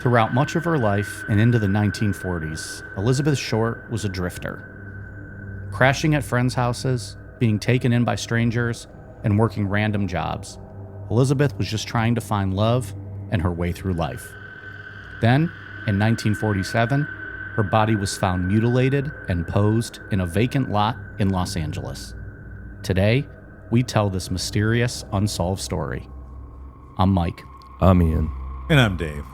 Throughout much of her life and into the 1940s, Elizabeth Short was a drifter. Crashing at friends' houses, being taken in by strangers, and working random jobs, Elizabeth was just trying to find love and her way through life. Then, in 1947, her body was found mutilated and posed in a vacant lot in Los Angeles. Today, we tell this mysterious, unsolved story. I'm Mike. I'm Ian. And I'm Dave.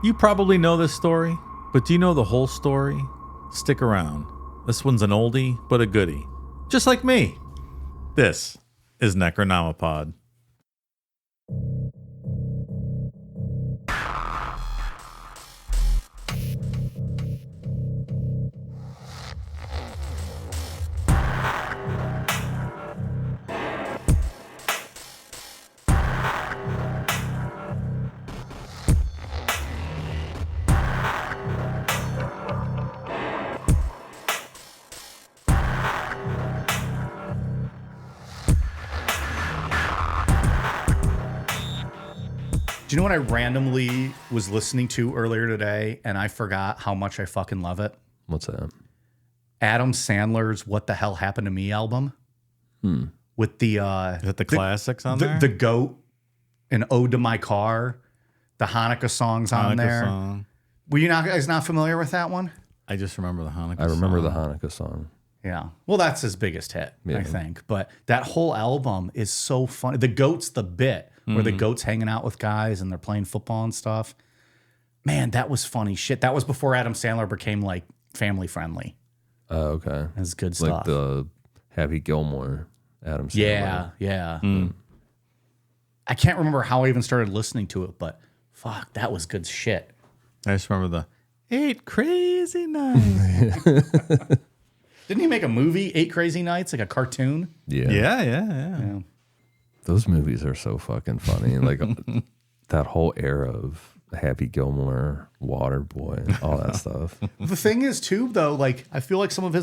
You probably know this story, but do you know the whole story? Stick around. This one's an oldie, but a goodie. Just like me. This is Necronomipod. Do you know what I randomly was listening to earlier today and I forgot how much I fucking love it? What's that? Adam Sandler's What the Hell Happened to Me album. With the... Is that the classics on there? The Goat, An Ode to My Car, the Hanukkah songs on there. Song. Were you guys not familiar with that one? I just remember the Hanukkah I remember song. the Hanukkah song. Yeah. Well, that's his biggest hit, Yeah. I think. But that whole album is so funny. The Goat's the bit where the Goat's hanging out with guys and they're playing football and stuff. Man, that was funny shit. That was before Adam Sandler became like family friendly. Oh, okay. That's good Like stuff. the Happy Gilmore, Adam Sandler. Yeah, yeah. I can't remember how I even started listening to it, but fuck, that was good shit. I just remember the 8 Crazy Nights. Didn't he make a movie, 8 Crazy Nights, like a cartoon? Yeah. Yeah. Those movies are so fucking funny. Like that whole era of Happy Gilmore, Waterboy, all that stuff. The thing is, too, though, like I feel like some of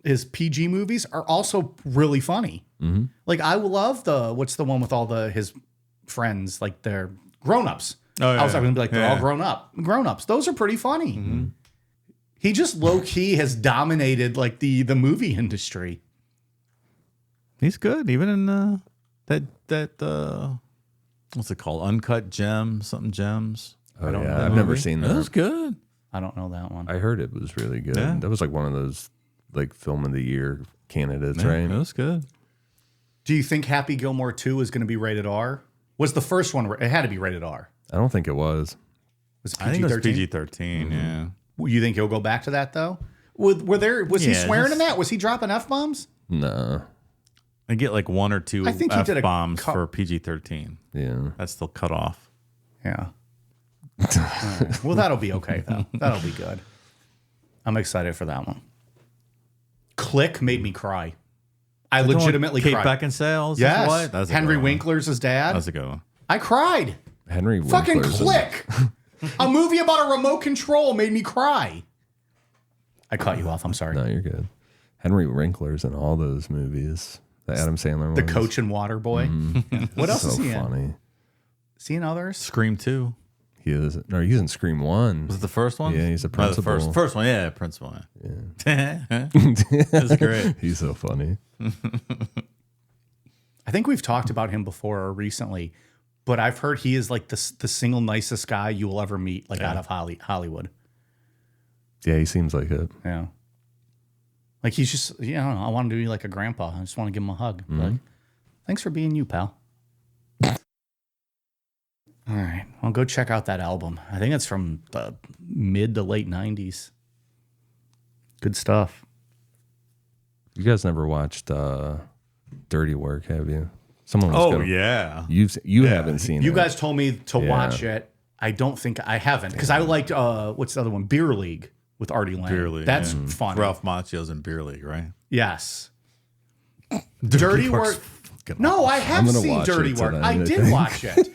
his PG movies are also really funny. Mm-hmm. Like I love what's the one with all his friends, like they're grown-ups. Oh, yeah. I was going to be like, they're all grown-ups. Those are pretty funny. Mm-hmm. He just low-key has dominated like the movie industry. He's good, even in that what's it called? Uncut Gems, something Gems. Oh, I don't know. I've never seen That was that. good. I don't know that one. I heard it was really good. Yeah. That was like one of those like film of the year candidates, Yeah, right? that was good. Do you think Happy Gilmore 2 is going to be rated R? Was the first one, it had to be rated R. I don't think it was. Was it I think it was PG-13? PG-13, yeah. You think he'll go back to that, though? Was he Yeah, swearing in just- that? Was he dropping F-bombs? No. I get like 1 or 2 I think he did a F-bombs cut- for PG-13. Yeah. That's still cut off. Yeah. All right. Well, that'll be okay, though. That'll be good. I'm excited for that one. Click made me cry. I legitimately Kate cried. Beckinsale's Yes. wife? That's a Henry good one. Winkler's his dad. That's a good one. I cried. Henry Fucking Winkler's in- Click. A movie about a remote control made me cry. I cut you off. I'm sorry. No, you're good. Henry Winkler's in all those movies. The Adam Sandler The ones. Coach and Waterboy. What else so is he in? funny. Is he in others? Scream 2. He is. No, he's in Scream 1. Was it the first one? Yeah, he's a No, principal. the first one, yeah, principal. Yeah. That's great. He's so funny. I think we've talked about him before or recently, but I've heard he is like the single nicest guy you will ever meet, like out of Hollywood. Yeah, he seems like it. Yeah. Like he's just, I don't know, I want him to be like a grandpa. I just want to give him a hug. Like, thanks for being you, pal. All right. Well, go check out that album. I think it's from the mid to late 90s. Good stuff. You guys never watched Dirty Work, have you? Someone was Oh, gonna- yeah. You haven't seen it. You guys told me to watch it. I don't think I haven't because I liked, what's the other one? Beer League with Artie Lang. Beer League, That's yeah. fun. Ralph Macchio's in Beer League, right? Yes. Dirty Work's Work. No, I have gonna seen watch Dirty it Work. tonight, I I did think. watch it.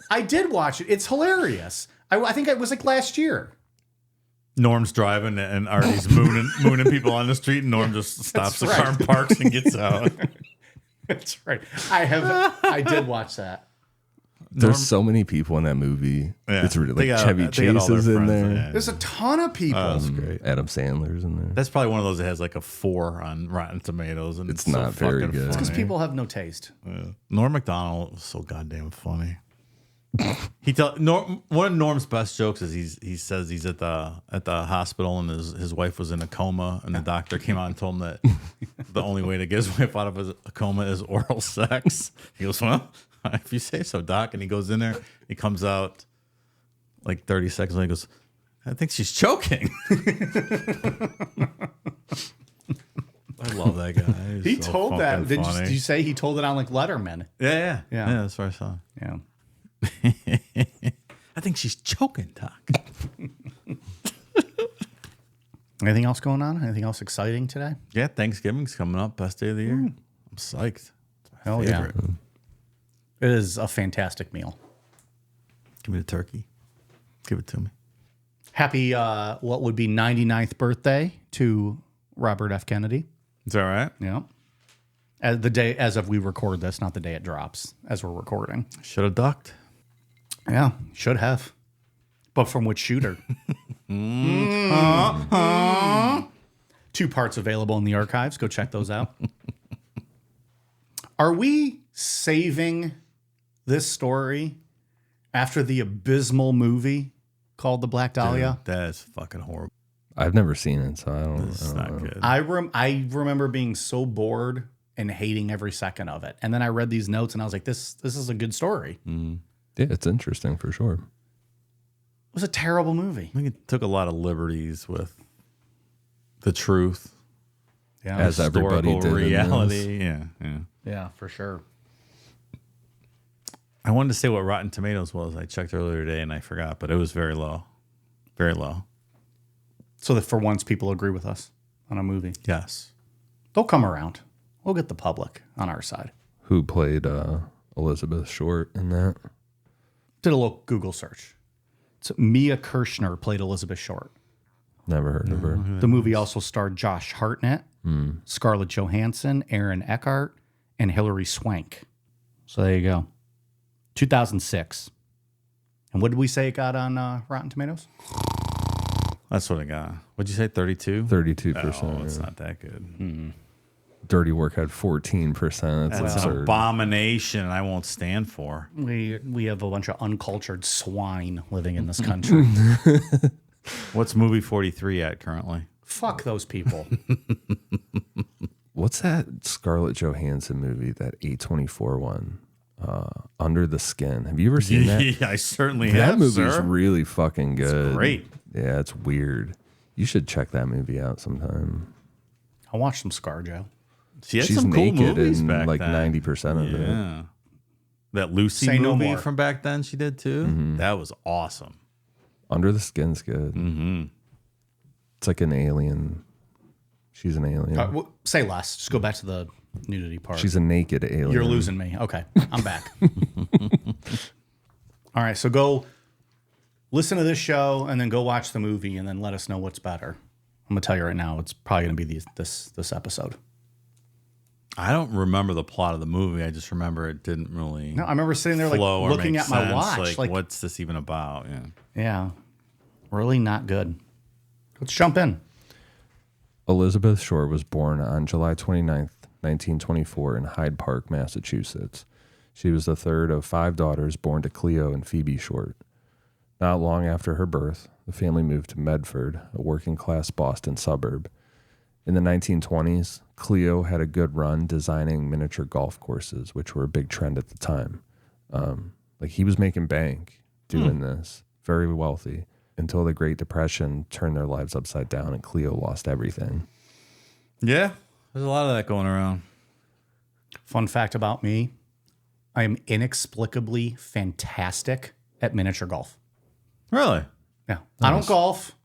I did watch it. It's hilarious. I think it was like last year. Norm's driving and Artie's mooning people on the street, and Norm just stops the car and parks and gets out. That's right. I did watch that. There's so many people in that movie. Yeah. It's really They like got- Chevy they got all Chase their is in friends, there. yeah. There's a ton of people. That's great. Adam Sandler's in there. That's probably one of those that has like a 4 on Rotten Tomatoes, and It's so not very fucking good. funny. Because people have no taste. Yeah. Norm Macdonald was so goddamn funny. One of Norm's best jokes is he says he's at the hospital and his wife was in a coma, and the doctor came out and told him that the only way to get his wife out of a coma is oral sex. He goes, well, if you say so, doc. And he goes in there, he comes out like 30 seconds later, he goes, I think she's choking. I love that guy. He so told that. fucking funny. Did you say he told it on like Letterman? Yeah. Yeah. That's what I saw. Yeah. I think she's choking, Doc. Anything else going on? Anything else exciting today? Yeah, Thanksgiving's coming up. Best day of the year. I'm psyched. It's my Hell yeah. favorite. It is a fantastic meal. Give me the turkey. Give it to me. Happy, what would be 99th birthday to Robert F. Kennedy. Is that right? Yeah. As of we record this, not the day it drops, as we're recording. Should have ducked. Yeah, should have. But from which shooter? 2 parts available in the archives. Go check those out. Are we saving this story after the abysmal movie called The Black Dahlia? Dude, that is fucking horrible. I've never seen it, so I don't It's know. not good. I remember being so bored and hating every second of it. And then I read these notes and I was like, this is a good story. It Yeah, it's interesting for sure. was a terrible movie. I think it took a lot of liberties with the truth. Yeah, As everybody historical did in reality. Yeah. yeah, for sure. I wanted to say what Rotten Tomatoes was. I checked earlier today and I forgot, but it was very low. Very low. So that for once people agree with us on a movie. Yes. They'll come around. We'll get the public on our side. Who played Elizabeth Short in that? Did a little Google search. So Mia Kirshner played Elizabeth Short. Never heard of her. The movie also starred Josh Hartnett, Scarlett Johansson, Aaron Eckhart, and Hilary Swank. So there you go. 2006. And what did we say it got on Rotten Tomatoes? That's what I got. What'd you say? 32? 32%. Oh, it's yeah. not that good. Dirty Work had 14%. That's That's an absurd. abomination I won't stand for. We have a bunch of uncultured swine living in this country. What's movie 43 at currently? Fuck those people. What's that Scarlett Johansson movie, that A24 one? Under the Skin. Have you ever seen that? Yeah, I certainly That have, movie's sir. really fucking good. great. Yeah, it's weird. You should check that movie out sometime. I'll watch some ScarJo. She had She's some cool naked movies in back like then. 90% of it. Yeah. That Lucy Say no movie more. from back then she did too. Mm-hmm. That was awesome. Under the Skin's good. Mm-hmm. It's like an alien. She's an alien. Say less. Just go back to the nudity part. She's a naked alien. You're losing me. Okay, I'm back. All right, so go listen to this show and then go watch the movie and then let us know what's better. I'm gonna tell you right now, it's probably gonna be this episode. I don't remember the plot of the movie. I just remember it didn't really No, I remember sitting there like flow or looking make at my sense. watch, like what's this even about? Yeah. yeah, really not good. Let's jump in. Elizabeth Short was born on July 29th, 1924 in Hyde Park, Massachusetts. She was the third of 5 daughters born to Cleo and Phoebe Short. Not long after her birth, the family moved to Medford, a working-class Boston suburb. In the 1920s, Cleo had a good run designing miniature golf courses, which were a big trend at the time. Like he was making bank doing this, very wealthy, until the Great Depression turned their lives upside down and Cleo lost everything. Yeah. There's a lot of that going around. Fun fact about me: I am inexplicably fantastic at miniature golf. Really? Yeah, I don't golf,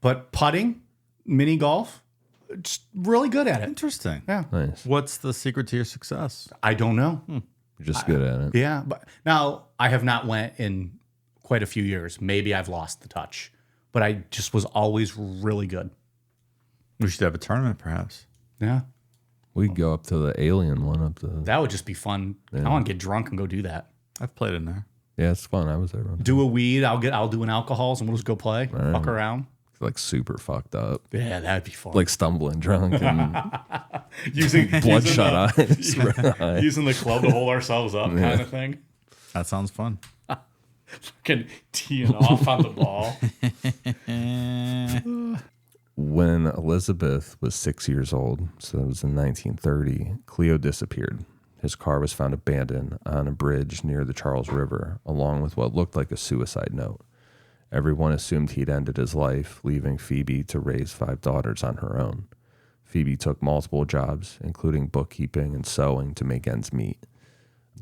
but putting, mini golf, just really good at it. Interesting. Yeah, Nice. What's the secret to your success? I don't know. You're just good at it. Yeah, but now I have not went in quite a few years. Maybe I've lost the touch, but I just was always really good. We should have a tournament, perhaps. Yeah, We could go up to the alien one up the. that would just be fun. I want to get drunk and go do that. I've played in there. Yeah, it's fun. I was there. Do a weed. I'll do an alcohols, and we'll just go play. Fuck around. Like super fucked up. Yeah, that'd be fun. Like stumbling drunk and using bloodshot eyes. Using the club to hold ourselves up, kind of thing. That sounds fun. Fucking teeing off on the ball. When Elizabeth was 6 years old, so that was in 1930, Cleo disappeared. His car was found abandoned on a bridge near the Charles River, along with what looked like a suicide note. Everyone assumed he'd ended his life, leaving Phoebe to raise 5 daughters on her own. Phoebe took multiple jobs, including bookkeeping and sewing, to make ends meet.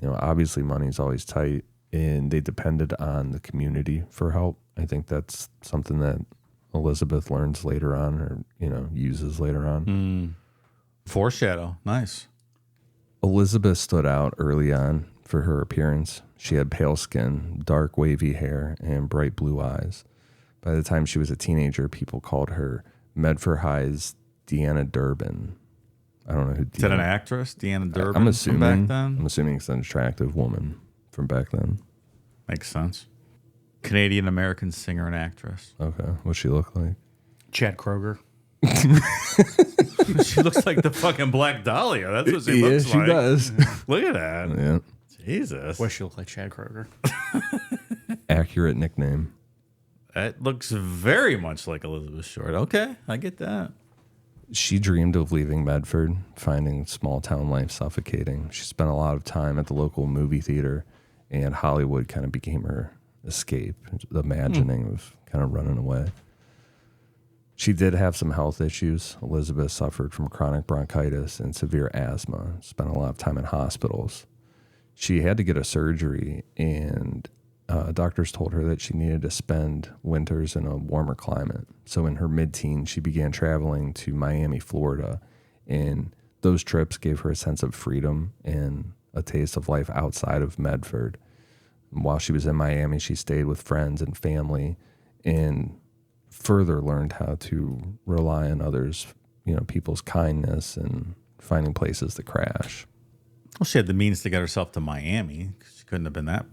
Obviously money's always tight, and they depended on the community for help. I think that's something that Elizabeth learns later on, or uses later on. Foreshadow. Nice. Elizabeth stood out early on for her appearance. She had pale skin, dark wavy hair, and bright blue eyes. By the time she was a teenager, people called her Medford High's Deanna Durbin. I don't know who. Is that an actress, Deanna Durbin? I'm assuming. From back then? I'm assuming it's an attractive woman from back then. Makes sense. Canadian American singer and actress. Okay, what's she look like? Chad Kroger. She looks like the fucking Black Dahlia. That's what she looks like. Yeah, she does. Look at that. Yeah. Jesus. Wish she looked like Chad Kroger. Accurate nickname. That looks very much like Elizabeth Short. Okay, I get that. She dreamed of leaving Medford, finding small town life suffocating. She spent a lot of time at the local movie theater, and Hollywood kind of became her escape, the imagining of kind of running away. She did have some health issues. Elizabeth suffered from chronic bronchitis and severe asthma, spent a lot of time in hospitals. She had to get a surgery, and doctors told her that she needed to spend winters in a warmer climate. So in her mid-teens, she began traveling to Miami, Florida, and those trips gave her a sense of freedom and a taste of life outside of Medford. While she was in Miami, she stayed with friends and family and further learned how to rely on others, people's kindness and finding places to crash. Well, she had the means to get herself to Miami. She couldn't have been that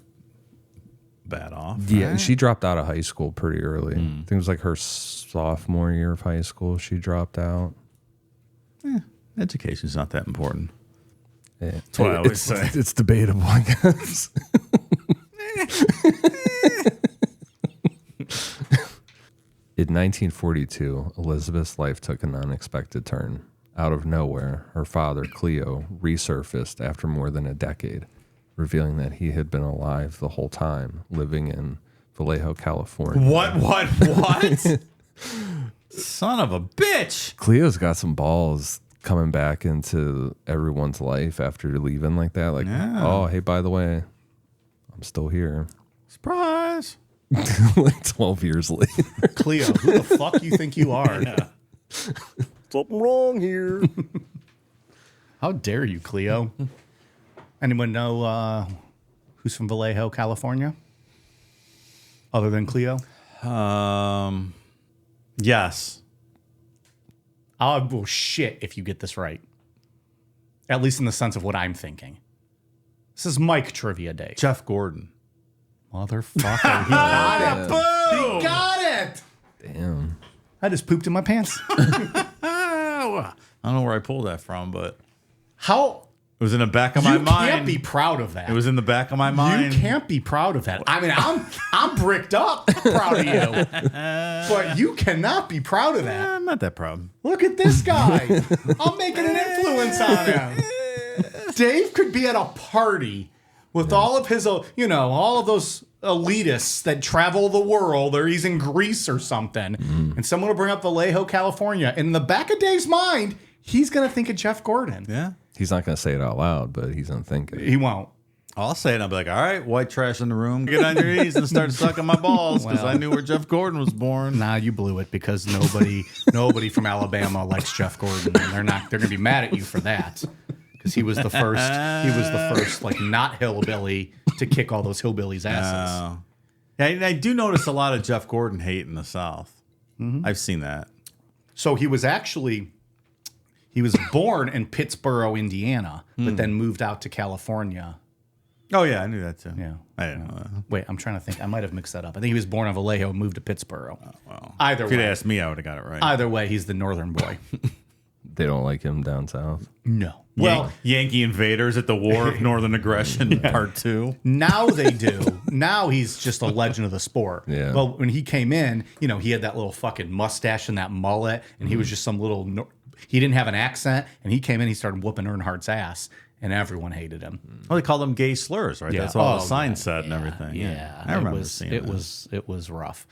bad off. Yeah, right? and she dropped out of high school pretty early. I think it was like her sophomore year of high school she dropped out. Education's not that important. Yeah. That's what I always say. It's debatable, I guess. In 1942, Elizabeth's life took an unexpected turn. Out of nowhere, her father, Cleo, resurfaced after more than a decade, revealing that he had been alive the whole time, living in Vallejo, California. What? Son of a bitch. Cleo's got some balls coming back into everyone's life after leaving like that. Like, oh, hey, by the way, I'm still here. Surprise. Like 12 years later. Cleo, who the fuck you think you are? Yeah. Something wrong here. How dare you, Cleo? Anyone know who's from Vallejo, California? Other than Cleo? Yes. Well, shit, if you get this right. At least in the sense of what I'm thinking. This is Mike Trivia Day. Jeff Gordon. Motherfucker. He got it. Boom. He got it. Damn. I just pooped in my pants. I don't know where I pulled that from, but How? it was in the back of my You mind. can't be proud of that. It was in the back of my mind. You can't be proud of that. I mean, I'm bricked up proud of you. But you cannot be proud of that. I'm not that proud. Look at this guy. I'm making an influence on him. Dave could be at a party with all of his, all of those elitists that travel the world, or he's in Greece or something, and someone will bring up Vallejo, California. And in the back of Dave's mind, he's going to think of Jeff Gordon. Yeah. He's not going to say it out loud, but he's going to think it. He won't. I'll say it and I'll be like, all right, white trash in the room. Get on your knees and start sucking my balls because I knew where Jeff Gordon was born. Nah, you blew it because nobody from Alabama likes Jeff Gordon, and they're going to be mad at you for that. Because he was the first like not hillbilly to kick all those hillbillies' asses. Yeah, and I do notice a lot of Jeff Gordon hate in the South. Mm-hmm. I've seen that. So he was born in Pittsburgh, Indiana, but then moved out to California. Oh, yeah, I knew that too. Yeah. I didn't know that. Wait, I'm trying to think. I might have mixed that up. I think he was born in Vallejo, moved to Pittsburgh. Well, Either if you'd way. asked me, I would have got it right. Either way, he's the northern boy. They don't like him down south. No. Well, Yankee invaders at the War of Northern Aggression, Part 2. Now they do. Now he's just a legend of the sport. Yeah. Well, when he came in, you know, he had that little fucking mustache and that mullet, and he was just some little. He didn't have an accent, and he came in. He started whooping Earnhart's ass, and everyone hated him. Well, they called them gay slurs, right? Yeah. That's what all Oh, the signs yeah, said and everything. Yeah, I remember seeing it. that. It was rough.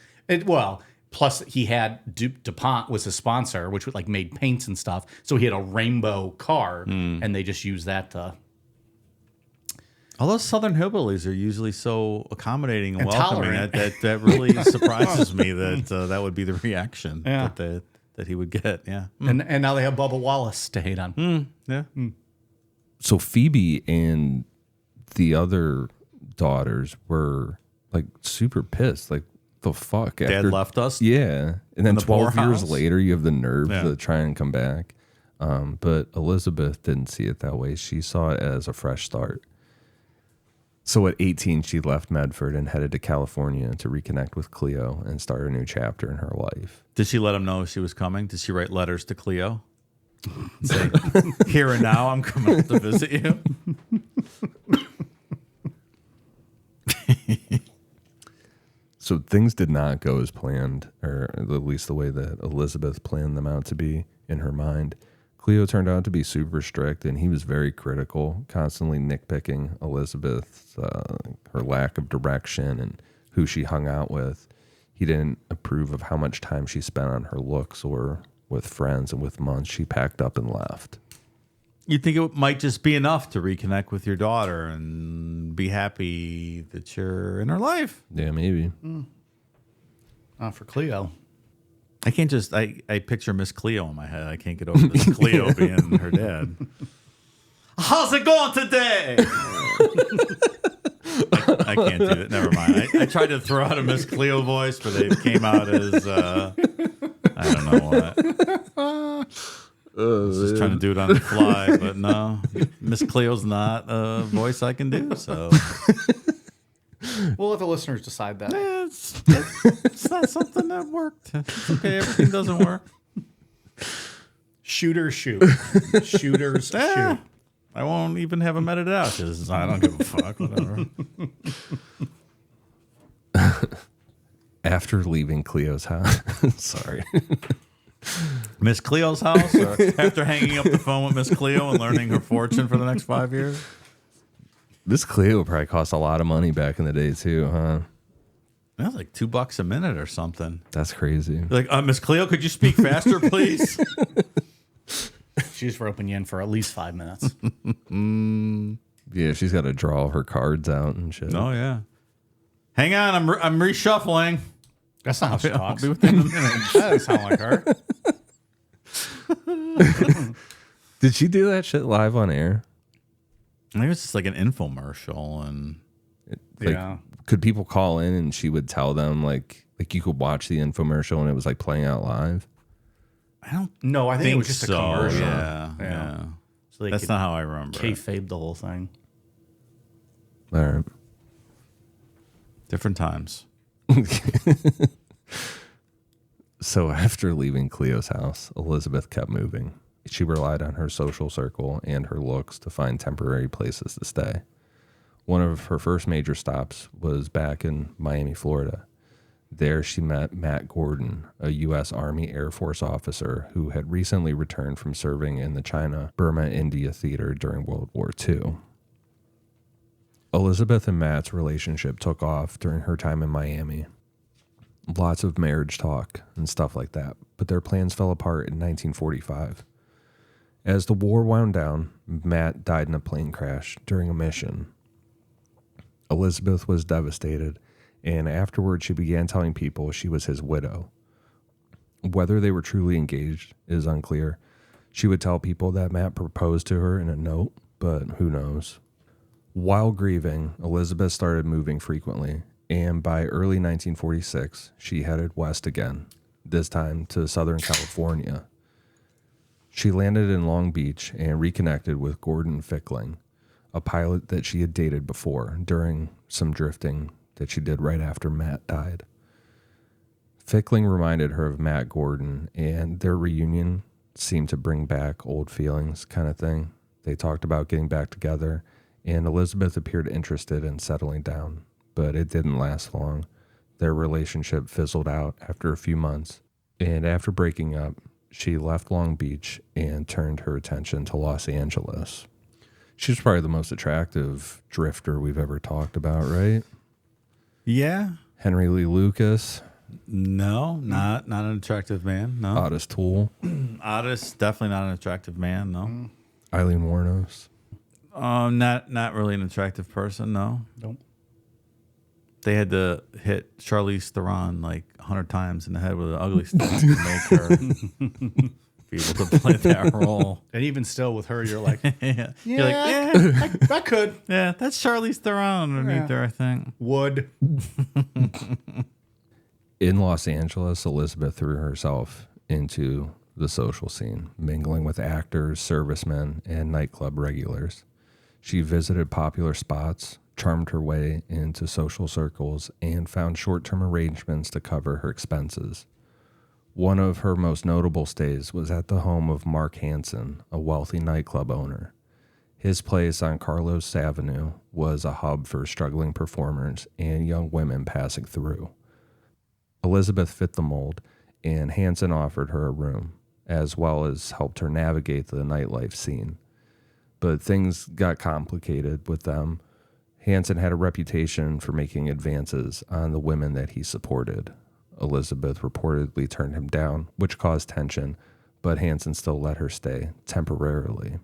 Plus he had DuPont was his sponsor, which like made paints and stuff. So he had a rainbow car, and they just used that to. All those Southern hillbillies are usually so accommodating and welcoming tolerant. that really surprises me that that would be the reaction Yeah. that he would get. Yeah. And now they have Bubba Wallace to hate on. Yeah. So Phoebe and the other daughters were like super pissed. Like, the fuck? Dad left us. Yeah. And then the 12 years poorhouse? later, you have the nerve Yeah. to try and come back. But Elizabeth didn't see it that way. She saw it as a fresh start. So at 18, she left Medford and headed to California to reconnect with Cleo and start a new chapter in her life. Did she let him know she was coming? Did she write letters to Cleo? Say, here and now, I'm coming up to visit you. So things did not go as planned, or at least the way that Elizabeth planned them out to be in her mind. Cleo turned out to be super strict, and he was very critical, constantly nitpicking Elizabeth, her lack of direction and who she hung out with. He didn't approve of how much time she spent on her looks or with friends, and with months she packed up and left. You think it might just be enough to reconnect with your daughter and be happy that you're in her life? Yeah, maybe. For Cleo. I can't just, I picture Miss Cleo in my head. I can't get over Miss Cleo being her dad. How's it going today? I can't do that. Never mind. I tried to throw out a Miss Cleo voice, but it came out as, I don't know what. I was just trying to do it on the fly, but no. Miss Cleo's not a voice I can do, so. We'll let the listeners decide that. It's not something that worked. It's okay, everything doesn't work. Shooters shoot. Shooters shoot. I won't even have him edit it out because I don't give a fuck. Whatever. After leaving Cleo's house, sorry. Miss Cleo's house, or after hanging up the phone with Miss Cleo and learning her fortune for the next 5 years? This Cleo probably cost a lot of money back in the day too, huh? That was like $2 a minute or something. That's crazy. Like, Miss Cleo, could you speak faster, please? She's roping you in for at least 5 minutes. Yeah, she's got to draw her cards out and shit. Oh yeah. Hang on, I'm reshuffling. That's not how she I'll talks. be with you in a minute. That doesn't sound like her. Did she do that shit live on air? I think it was just like an infomercial, and Like, Yeah. could people call in and she would tell them like you could watch the infomercial and it was like playing out live? I don't No, I think it was just so. a commercial. Yeah. So they That's could not how I remember it. kayfabe the whole thing. All right. Different times. So after leaving Cleo's house, Elizabeth kept moving. She relied on her social circle and her looks to find temporary places to stay. One of her first major stops was back in Miami, Florida. There she met Matt Gordon, a U.S. Army Air Force officer who had recently returned from serving in the China-Burma-India theater during World War II. Elizabeth and Matt's relationship took off during her time in Miami. Lots of marriage talk and stuff like that, but their plans fell apart in 1945. As the war wound down, Matt died in a plane crash during a mission. Elizabeth was devastated, and afterward she began telling people she was his widow. Whether they were truly engaged is unclear. She would tell people that Matt proposed to her in a note, but who knows. While grieving, Elizabeth started moving frequently, and by early 1946, she headed west again, this time to Southern California. She landed in Long Beach and reconnected with Gordon Fickling, a pilot that she had dated before during some drifting that she did right after Matt died. Fickling reminded her of Matt Gordon, and their reunion seemed to bring back old feelings kind of thing. They talked about getting back together, and Elizabeth appeared interested in settling down, but it didn't last long. Their relationship fizzled out after a few months, and after breaking up, she left Long Beach and turned her attention to Los Angeles. She's probably the most attractive drifter we've ever talked about, right? Yeah. Henry Lee Lucas. No, not an attractive man. No. Otis Toole. Otis, definitely not an attractive man. No. Eileen Wuornos. Not really an attractive person. No. Nope. They had to hit Charlize Theron like 100 times in the head with an ugly stick to make her be able to play that role. And even still with her, you're like, Yeah. You're like, I could. yeah, that's Charlize Theron underneath there, I think. Would. In Los Angeles, Elizabeth threw herself into the social scene, mingling with actors, servicemen, and nightclub regulars. She visited popular spots, charmed her way into social circles, and found short-term arrangements to cover her expenses. One of her most notable stays was at the home of Mark Hansen, a wealthy nightclub owner. His place on Carlos Avenue was a hub for struggling performers and young women passing through. Elizabeth fit the mold, and Hansen offered her a room, as well as helped her navigate the nightlife scene. But things got complicated with them. Hansen had a reputation for making advances on the women that he supported. Elizabeth reportedly turned him down, which caused tension, but Hansen still let her stay temporarily.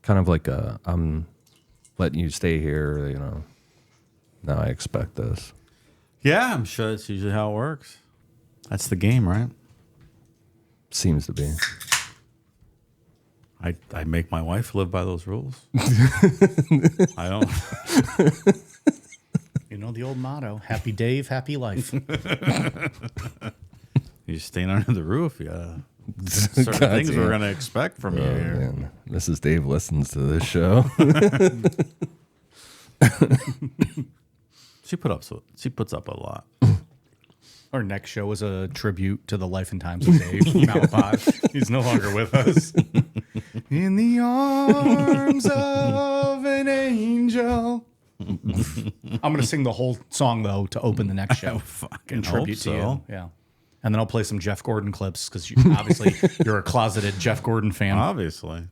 Kind of like I'm letting you stay here, you know. Now I expect this. Yeah, I'm sure that's usually how it works. That's the game, right? Seems to be. I make my wife live by those rules. I don't. You know the old motto, happy Dave, happy life. You're staying under the roof. Yeah. Certain things we're going to expect from you here. Man. Mrs. Dave listens to this show. She puts up a lot. Our next show is a tribute to the life and times of Dave Malapod. He's no longer with us. In the arms of an angel. I'm going to sing the whole song, though, to open the next show. In tribute to you. Yeah. And then I'll play some Jeff Gordon clips because obviously you're a closeted Jeff Gordon fan. Obviously.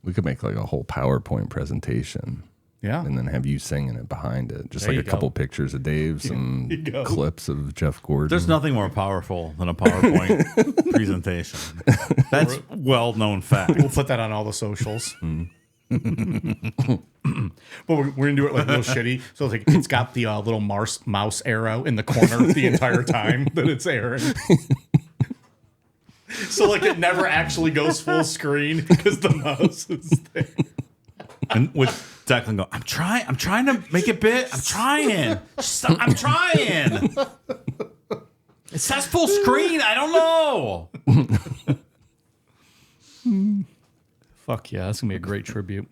We could make like a whole PowerPoint presentation. Yeah. And then have you singing it behind it. Just There like a you couple go. pictures of Dave, some clips of Jeff Gordon. There's nothing more powerful than a PowerPoint presentation. That's well-known fact. We'll put that on all the socials. But we're going to do it like real shitty. So like, it's got the little mouse arrow in the corner the entire time that it's airing. So like it never actually goes full screen because the mouse is there. And with Declan go, I'm trying to make it big. I'm trying. Stop, I'm trying. It says full screen. I don't know. Fuck yeah, that's going to be a great tribute.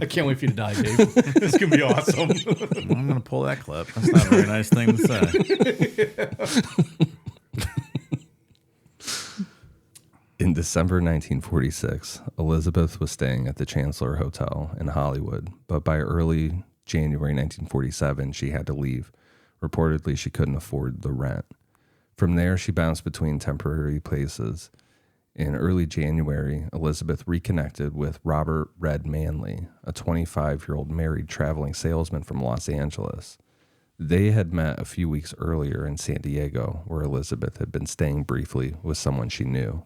I can't wait for you to die, Dave. It's going to be awesome. I'm going to pull that clip. That's not a very nice thing to say. In December 1946, Elizabeth was staying at the Chancellor Hotel in Hollywood, but by early January 1947, she had to leave. Reportedly, she couldn't afford the rent. From there, she bounced between temporary places. In early January, Elizabeth reconnected with Robert Red Manley, a 25-year-old married traveling salesman from Los Angeles. They had met a few weeks earlier in San Diego, where Elizabeth had been staying briefly with someone she knew.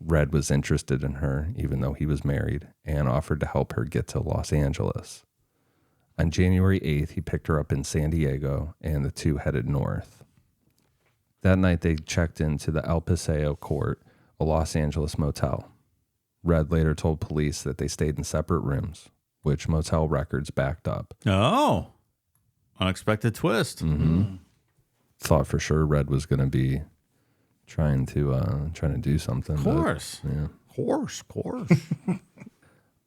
Red was interested in her, even though he was married, and offered to help her get to Los Angeles. On January 8th, he picked her up in San Diego, and the two headed north. That night, they checked into the El Paseo Court, a Los Angeles motel. Red later told police that they stayed in separate rooms, which motel records backed up. Oh, unexpected twist. Mm-hmm. Thought for sure Red was going to be trying to do something. Of course. But, yeah. Of course.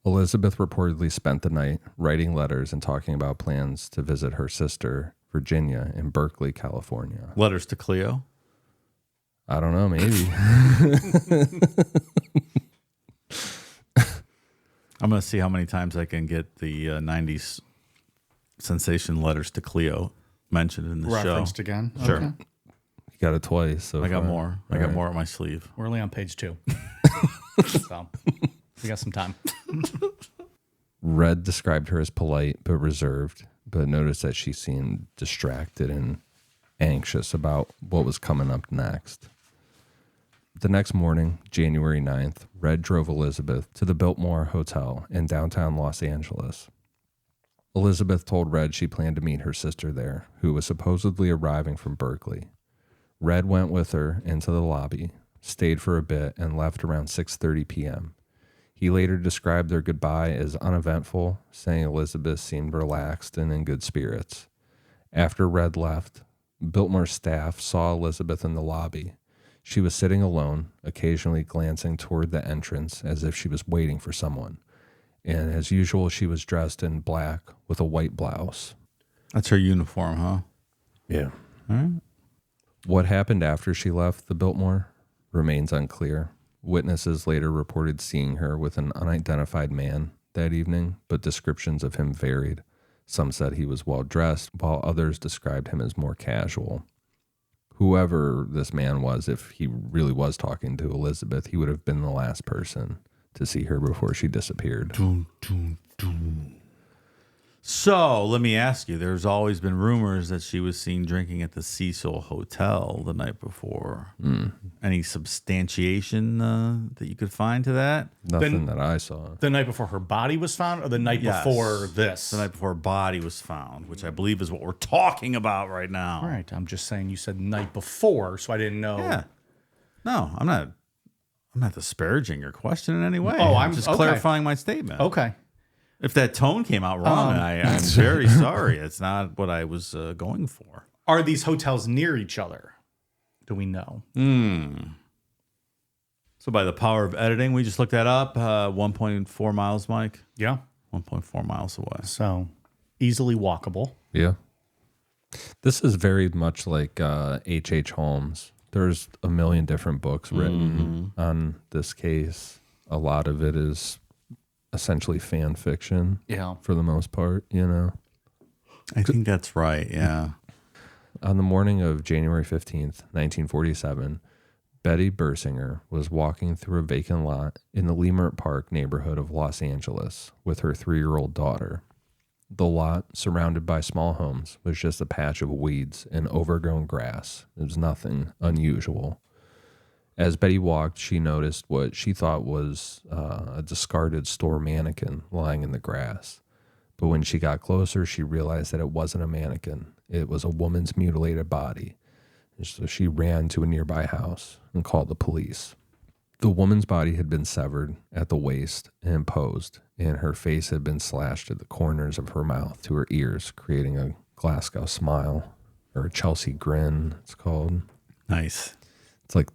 Elizabeth reportedly spent the night writing letters and talking about plans to visit her sister, Virginia, in Berkeley, California. Letters to Cleo. I don't know, maybe. I'm going to see how many times I can get the 90s sensation Letters to Cleo mentioned in the Referenced show. again. Sure. Okay. You got it twice. So I got far. more. I got more at my sleeve. We're only on page 2. So we got some time. Red described her as polite but reserved, but noticed that she seemed distracted and anxious about what was coming up next. The next morning, January 9th, Red drove Elizabeth to the Biltmore Hotel in downtown Los Angeles. Elizabeth told Red she planned to meet her sister there, who was supposedly arriving from Berkeley. Red went with her into the lobby, stayed for a bit, and left around 6:30 p.m. He later described their goodbye as uneventful, saying Elizabeth seemed relaxed and in good spirits. After Red left, Biltmore staff saw Elizabeth in the lobby. She was sitting alone, occasionally glancing toward the entrance as if she was waiting for someone. And as usual, she was dressed in black with a white blouse. That's her uniform, huh? Yeah. All right. What happened after she left the Biltmore remains unclear. Witnesses later reported seeing her with an unidentified man that evening, but descriptions of him varied. Some said he was well dressed, while others described him as more casual. Whoever this man was, if he really was talking to Elizabeth, he would have been the last person to see her before she disappeared. So let me ask you, there's always been rumors that she was seen drinking at the Cecil Hotel the night before. Any substantiation that you could find to that? Nothing that I saw. The night before her body was found, or the night Yes. before this? The night before her body was found, which I believe is what we're talking about right now. All right. I'm just saying you said night before, so I didn't know. Yeah. No, I'm not disparaging your question in any way. Oh, I'm just okay. clarifying my statement. Okay. If that tone came out wrong, I'm very sorry. It's not what I was going for. Are these hotels near each other? Do we know? So by the power of editing, we just looked that up. 1.4 miles, Mike. Yeah. 1.4 miles away. So easily walkable. Yeah. This is very much like H.H. Holmes. There's a million different books written on this case. A lot of it is essentially fan fiction. Yeah. For the most part, you know. I think that's right, yeah. On the morning of January 15th, 1947, Betty Bersinger was walking through a vacant lot in the Leimert Park neighborhood of Los Angeles with her 3-year-old daughter. The lot, surrounded by small homes, was just a patch of weeds and overgrown grass. It was nothing unusual. As Betty walked, she noticed what she thought was a discarded store mannequin lying in the grass. But when she got closer, she realized that it wasn't a mannequin. It was a woman's mutilated body. And so she ran to a nearby house and called the police. The woman's body had been severed at the waist and imposed, and her face had been slashed at the corners of her mouth to her ears, creating a Glasgow smile, or a Chelsea grin, it's called. Nice. It's like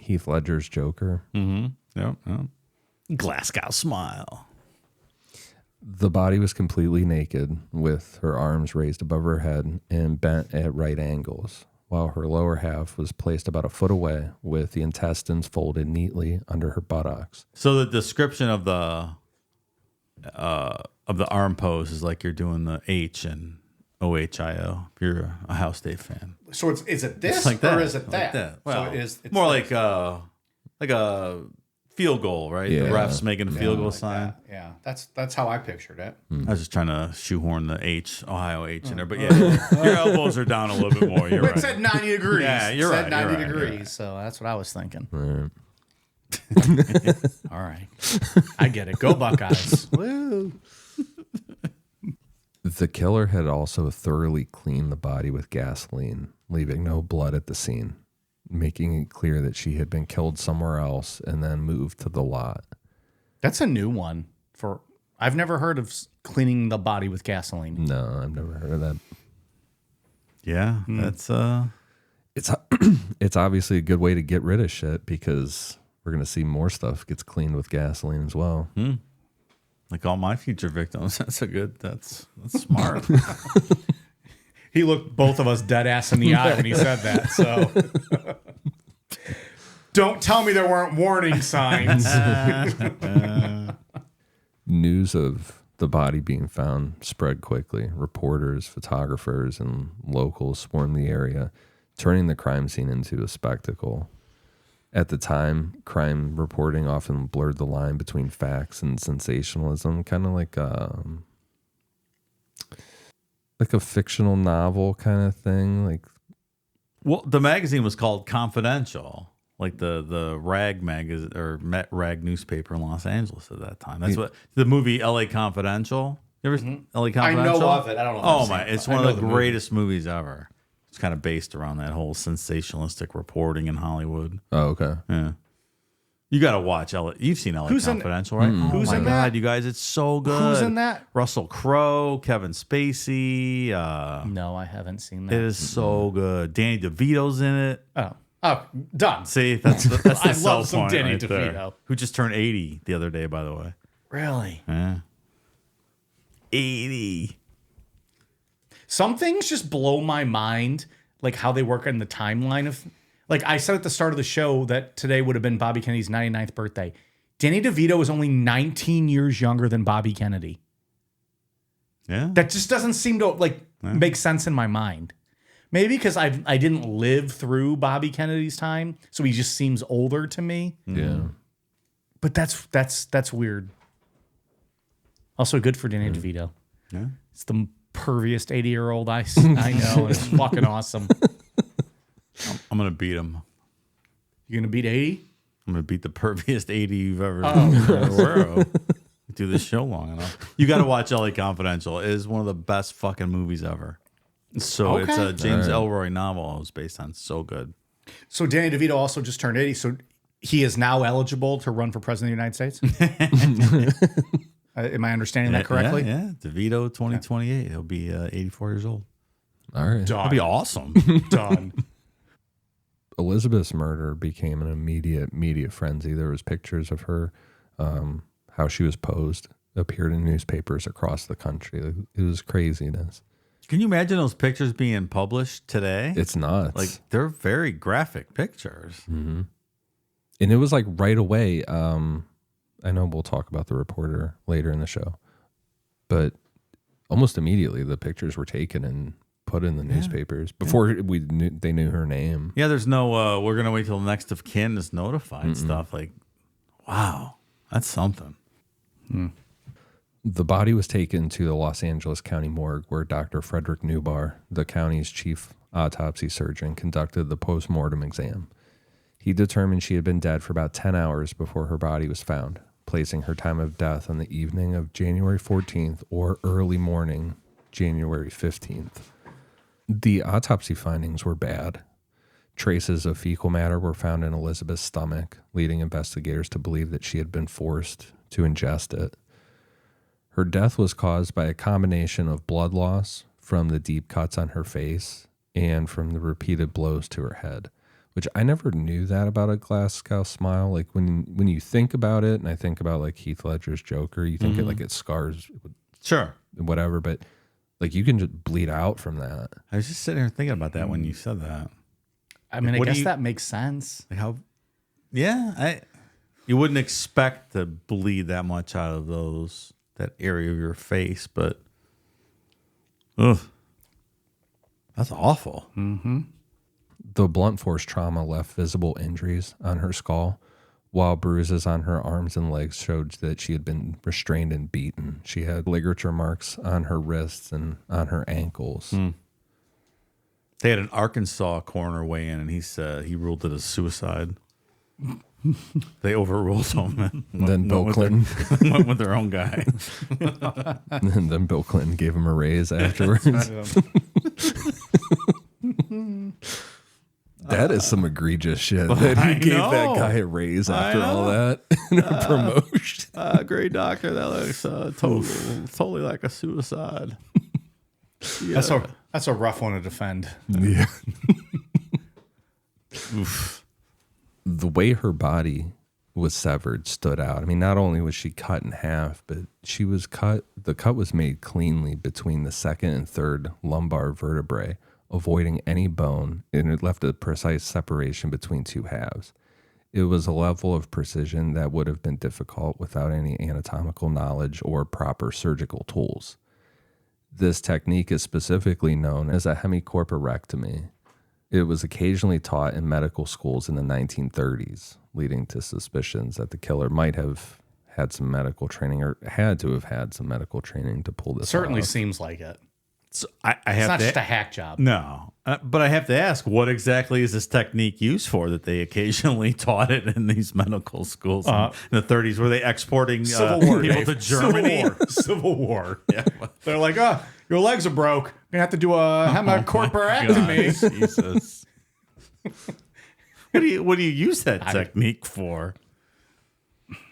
Heath Ledger's Joker. Yep. Glasgow smile. The body was completely naked, with her arms raised above her head and bent at right angles, while her lower half was placed about a foot away, with the intestines folded neatly under her buttocks. So the description of the arm pose is like you're doing the H and OHIO. If you're a House Day fan, So is it this It's like that. or is it Like that? Well, So it's more like a field goal, right? Yeah. The refs making a field goal sign. Yeah, that's how I pictured it. I was just trying to shoehorn the Ohio H in there, but yeah, your elbows are down a little bit more. You're It right. said 90 degrees. Yeah, you're It said right, you're 90 right, you're degrees, right. so that's what I was thinking. Right. All right. I get it. Go Buckeyes. Woo. The killer had also thoroughly cleaned the body with gasoline, leaving no blood at the scene, making it clear that she had been killed somewhere else and then moved to the lot. That's a new one. I've never heard of cleaning the body with gasoline. No, I've never heard of that. Yeah, that's It's obviously a good way to get rid of shit because we're going to see more stuff gets cleaned with gasoline as well. Like all my future victims. That's smart. He looked both of us dead ass in the eye when he said that. So don't tell me there weren't warning signs. News of the body being found spread quickly. Reporters, photographers, and locals swarmed the area, turning the crime scene into a spectacle. At the time, crime reporting often blurred the line between facts and sensationalism, kind of like a fictional novel kind of thing. Like, Well, the magazine was called Confidential, like the rag magazine or Met Rag newspaper in Los Angeles at that time. That's what the movie L.A. Confidential. You ever L.A. Confidential? I know of it. I don't know. If Oh I've my! seen it, It's but I one know of the movie. greatest movies ever. It's kind of based around that whole sensationalistic reporting in Hollywood. oh, okay. Yeah. You got to watch L.A. You've seen L.A. Who's in- Confidential, right? Oh Who's my in God, that? you guys, it's so good. Who's in that? Russell Crowe, Kevin Spacey. No, I haven't seen It that. is so good. Danny DeVito's in it. Oh, done. See, that's the I sell love some point Danny right there. DeVito. Who just turned 80 the other day, by the way. Really? Yeah. 80. Some things just blow my mind, like how they work in the timeline of. Like I said at the start of the show that today would have been Bobby Kennedy's 99th birthday. Danny DeVito is only 19 years younger than Bobby Kennedy. Yeah. That just doesn't seem to make sense in my mind. Maybe because I didn't live through Bobby Kennedy's time, so he just seems older to me. Yeah. But that's weird. Also good for Danny DeVito. Yeah. It's the perviest 80-year-old I know. It's fucking awesome. I'm going to beat him. You gonna beat 80? I'm going to beat the perviest 80 you've ever heard of. Do this show long enough. You got to watch L.A. Confidential. It is one of the best fucking movies ever. So it's a James Ellroy novel it was based on. So good. So Danny DeVito also just turned 80, so he is now eligible to run for president of the United States? Am I understanding that correctly? Yeah. DeVito 2028. He'll be 84 years old. All right. That'll be awesome. Done. Elizabeth's murder became an immediate media frenzy. There was pictures of her, how she was posed, appeared in newspapers across the country. It was craziness. Can you imagine those pictures being published today? It's nuts. Like they're very graphic pictures. Mm-hmm. And it was like right away. I know we'll talk about the reporter later in the show, but almost immediately the pictures were taken and put in the newspapers before they knew her name. Yeah, there's no we're gonna wait till the next of kin is notified stuff. Like, wow, that's something. The body was taken to the Los Angeles County morgue where Dr. Frederick Newbar, the county's chief autopsy surgeon, conducted the post-mortem exam. He determined she had been dead for about 10 hours before her body was found, placing her time of death on the evening of January 14th or early morning, January 15th. The autopsy findings were bad. Traces of fecal matter were found in Elizabeth's stomach, leading investigators to believe that she had been forced to ingest it. Her death was caused by a combination of blood loss from the deep cuts on her face and from the repeated blows to her head, which I never knew that about a Glasgow smile. Like when you think about it, and I think about like Heath Ledger's Joker, you think it scars, Sure. whatever, but like you can just bleed out from that. I was just sitting here thinking about that when you said that. I mean, I What do guess you- that makes sense. Like how? Yeah, you wouldn't expect to bleed that much out of that area of your face, but ugh, that's awful. The blunt force trauma left visible injuries on her skull, while bruises on her arms and legs showed that she had been restrained and beaten. She had ligature marks on her wrists and on her ankles. They had an Arkansas coroner weigh in, and he ruled it a suicide. They overruled him. And then Bill Clinton, Went with their own guy. and then Bill Clinton gave him a raise afterwards. That is some egregious shit. That he gave that guy a raise after all that and a promotion. Great doctor. That looks totally like a suicide. That's a rough one to defend. Yeah. The way her body was severed stood out. I mean, not only was she cut in half, but the cut was made cleanly between the second and third lumbar vertebrae, avoiding any bone, and it left a precise separation between two halves. It was a level of precision that would have been difficult without any anatomical knowledge or proper surgical tools. This technique is specifically known as a hemicorporectomy. It was occasionally taught in medical schools in the 1930s, leading to suspicions that the killer might have had some medical training or had to have had some medical training to pull this Certainly off. seems like it. So I It's have not to just a hack job. no, but I have to ask, what exactly is this technique used for that they occasionally taught it in these medical schools in the 30s? Were they exporting Civil War, people Dave. to Germany? Civil War. Civil War. Yeah. They're like, your legs are broke. You're going to have to do a hemicorporectomy. God, Jesus. What do you use that technique for?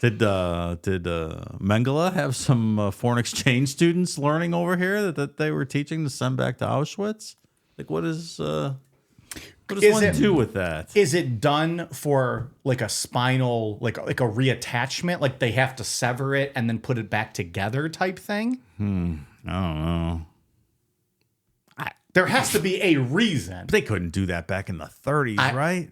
Did Mengele have some foreign exchange students learning over here that they were teaching to send back to Auschwitz? Like, what does one do with that? Is it done for like a spinal, like a reattachment? Like they have to sever it and then put it back together type thing? I don't know. There has to be a reason. They couldn't do that back in the 30s, right?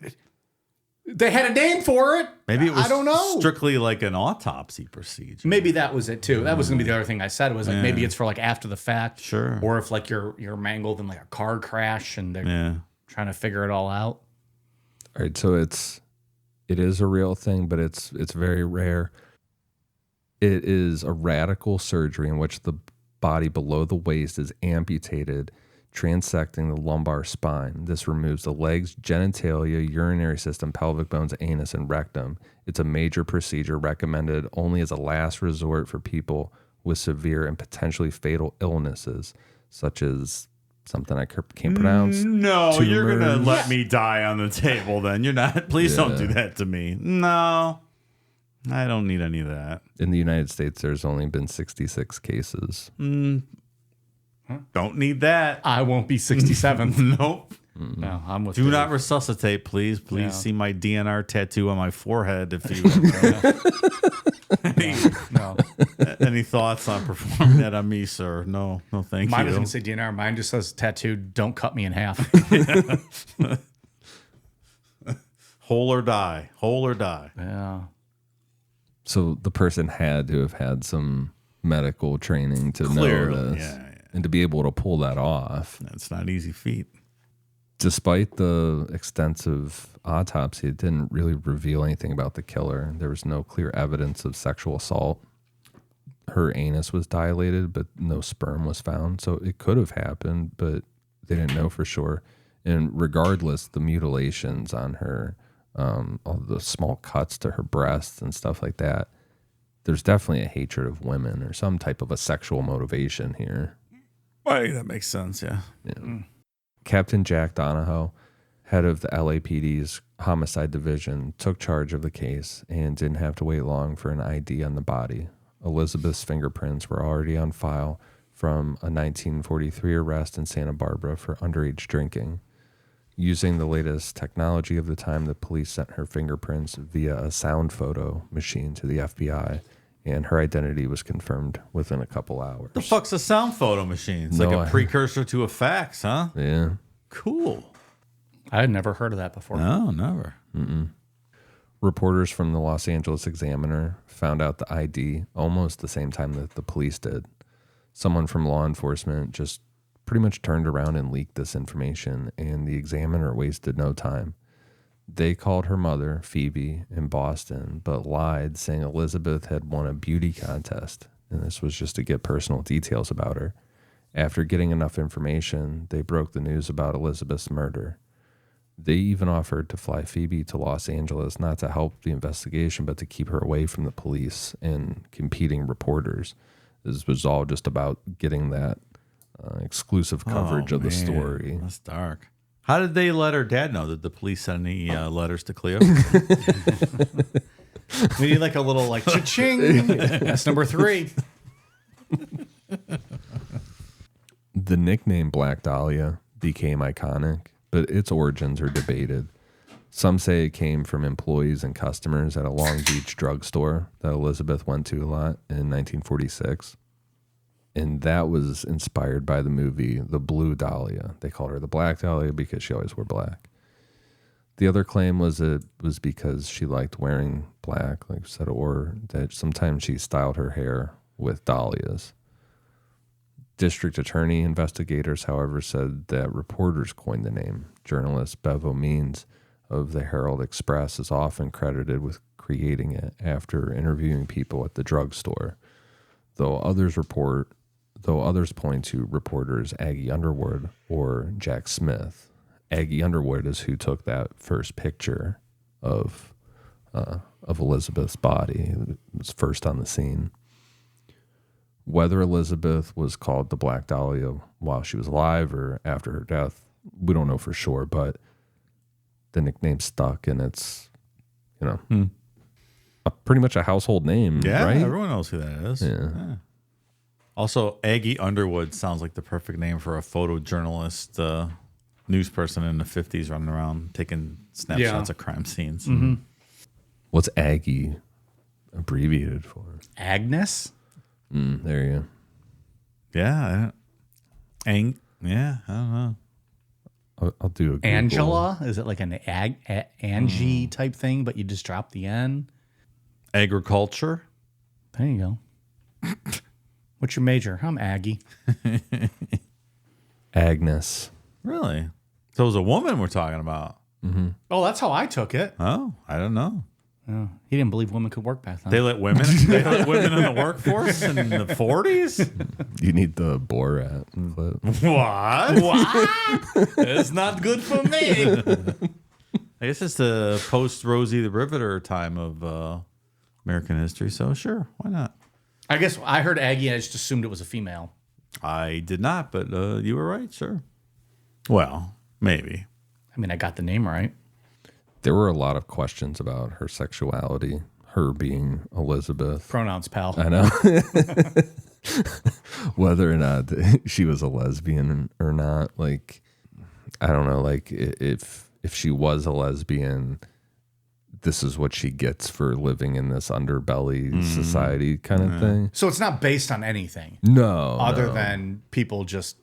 They had a name for it. Maybe it was I don't know. strictly like an autopsy procedure. Maybe that was it too. That was gonna be the other thing I said. Was like maybe it's for like after the fact. Sure. Or if like you're mangled in like a car crash and they're trying to figure it all out. All right, so it is a real thing, but it's very rare. It is a radical surgery in which the body below the waist is amputated, transecting the lumbar spine. This removes the legs, genitalia, urinary system, pelvic bones, anus, and rectum. It's a major procedure recommended only as a last resort for people with severe and potentially fatal illnesses, such as something I can't pronounce. No, you're going to tumors. let me die on the table then. You're not. Please don't do that to me. No, I don't need any of that. In the United States, there's only been 66 cases. Don't need that. I won't be 67. Nope. No, I'm with Do Dave. not resuscitate, please. Please Yeah. see my DNR tattoo on my forehead if you No. any thoughts on performing that on me, sir. No, thank Mine you. doesn't say DNR. Mine just says tattooed, don't cut me in half. Whole or die. Whole or die. Yeah. So the person had to have had some medical training to Clearly, know this yeah. and to be able to pull that off. That's not easy feat. Despite the extensive autopsy, it didn't really reveal anything about the killer. There was no clear evidence of sexual assault. Her anus was dilated, but no sperm was found. So it could have happened, but they didn't know for sure. And regardless, the mutilations on her, all the small cuts to her breasts and stuff like that, there's definitely a hatred of women or some type of a sexual motivation here. Right, that makes sense, yeah. Captain Jack Donahoe, head of the LAPD's homicide division, took charge of the case and didn't have to wait long for an ID on the body. Elizabeth's fingerprints were already on file from a 1943 arrest in Santa Barbara for underage drinking. Using the latest technology of the time, the police sent her fingerprints via a sound photo machine to the FBI, and her identity was confirmed within a couple hours. The fuck's a sound photo machine? It's like a precursor to a fax, huh? Yeah. Cool. I had never heard of that before. No, never. Reporters from the Los Angeles Examiner found out the ID almost the same time that the police did. Someone from law enforcement just pretty much turned around and leaked this information, and the Examiner wasted no time. They called her mother, Phoebe, in Boston, but lied, saying Elizabeth had won a beauty contest, and this was just to get personal details about her. After getting enough information, they broke the news about Elizabeth's murder. They even offered to fly Phoebe to Los Angeles, not to help the investigation, but to keep her away from the police and competing reporters. This was all just about getting that exclusive coverage of the story. That's dark. How did they let her dad know? Did the police send any letters to Cleo? We need like a little like cha-ching. That's number 3. The nickname Black Dahlia became iconic, but its origins are debated. Some say it came from employees and customers at a Long Beach drugstore that Elizabeth went to a lot in 1946. And that was inspired by the movie The Blue Dahlia. They called her the Black Dahlia because she always wore black. The other claim was it was because she liked wearing black, like I said, or that sometimes she styled her hair with dahlias. District attorney investigators, however, said that reporters coined the name. Journalist Bevo Means of the Herald Express is often credited with creating it after interviewing people at the drugstore, though others point to reporters Aggie Underwood or Jack Smith. Aggie Underwood is who took that first picture of Elizabeth's body. It was first on the scene. Whether Elizabeth was called the Black Dahlia while she was alive or after her death, we don't know for sure, but the nickname stuck, and it's, pretty much a household name, Yeah, right? everyone knows who that is. Yeah. Also, Aggie Underwood sounds like the perfect name for a photojournalist, news person in the 50s running around taking snapshots of crime scenes. Mm-hmm. What's Aggie abbreviated for? Agnes? There you go. Yeah. I don't know. I'll do a Google. Angela? Is it like an Angie type thing, but you just drop the N? Agriculture. There you go. What's your major? I'm Aggie. Agnes. Really? So it was a woman we're talking about. Oh, that's how I took it. Oh, I don't know. Oh, he didn't believe women could work back then. They let women in the workforce in the 40s? You need the Borat clip. What? It's not good for me. I guess it's the post Rosie the Riveter time of American history, so sure, why not? I guess I heard Aggie and I just assumed it was a female. I did not, but you were right, sure. Well, maybe. I mean, I got the name right. There were a lot of questions about her sexuality, her being Elizabeth. Pronouns, pal. I know. Whether or not she was a lesbian or not, like, I don't know, like if she was a lesbian, this is what she gets for living in this underbelly society kind of thing. So it's not based on anything. No. Other than people just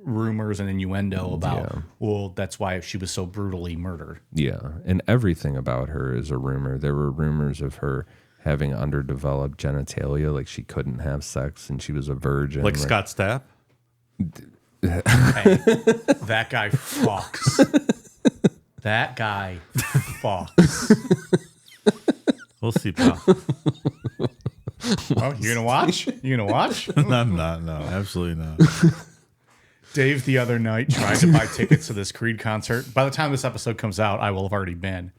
rumors and innuendo about, well, that's why she was so brutally murdered. Yeah. And everything about her is a rumor. There were rumors of her having underdeveloped genitalia, like she couldn't have sex and she was a virgin. Like Scott Stapp? Hey, that guy fucks. That guy fucks. We'll see, pal. Oh, you gonna watch? You gonna watch? I'm not. No, absolutely not. Dave the other night tried to buy tickets to this Creed concert. By the time this episode comes out, I will have already been.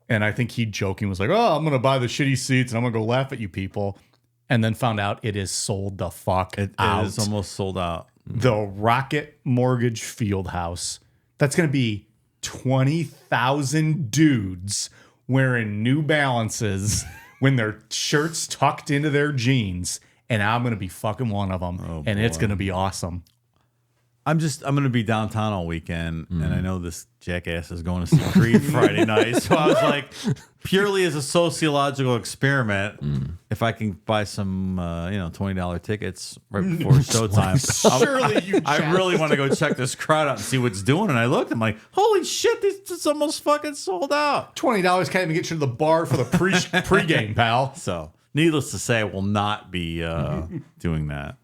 And I think he joking was like, oh, I'm going to buy the shitty seats and I'm going to go laugh at you people. And then found out it is sold the fuck out. It is almost sold out. The Rocket Mortgage Fieldhouse. That's going to be 20,000 dudes wearing New Balances when their shirts tucked into their jeans. And I'm going to be fucking one of them. And it's going to be awesome. I'm going to be downtown all weekend, and I know this jackass is going to see Creed Friday night. So I was like, purely as a sociological experiment, if I can buy some, $20 tickets right before showtime, Surely I really want to go check this crowd out and see what's doing. And I looked, I'm like, holy shit, this is almost fucking sold out. $20 can't even get you to the bar for the pregame, pal. So, needless to say, I will not be doing that.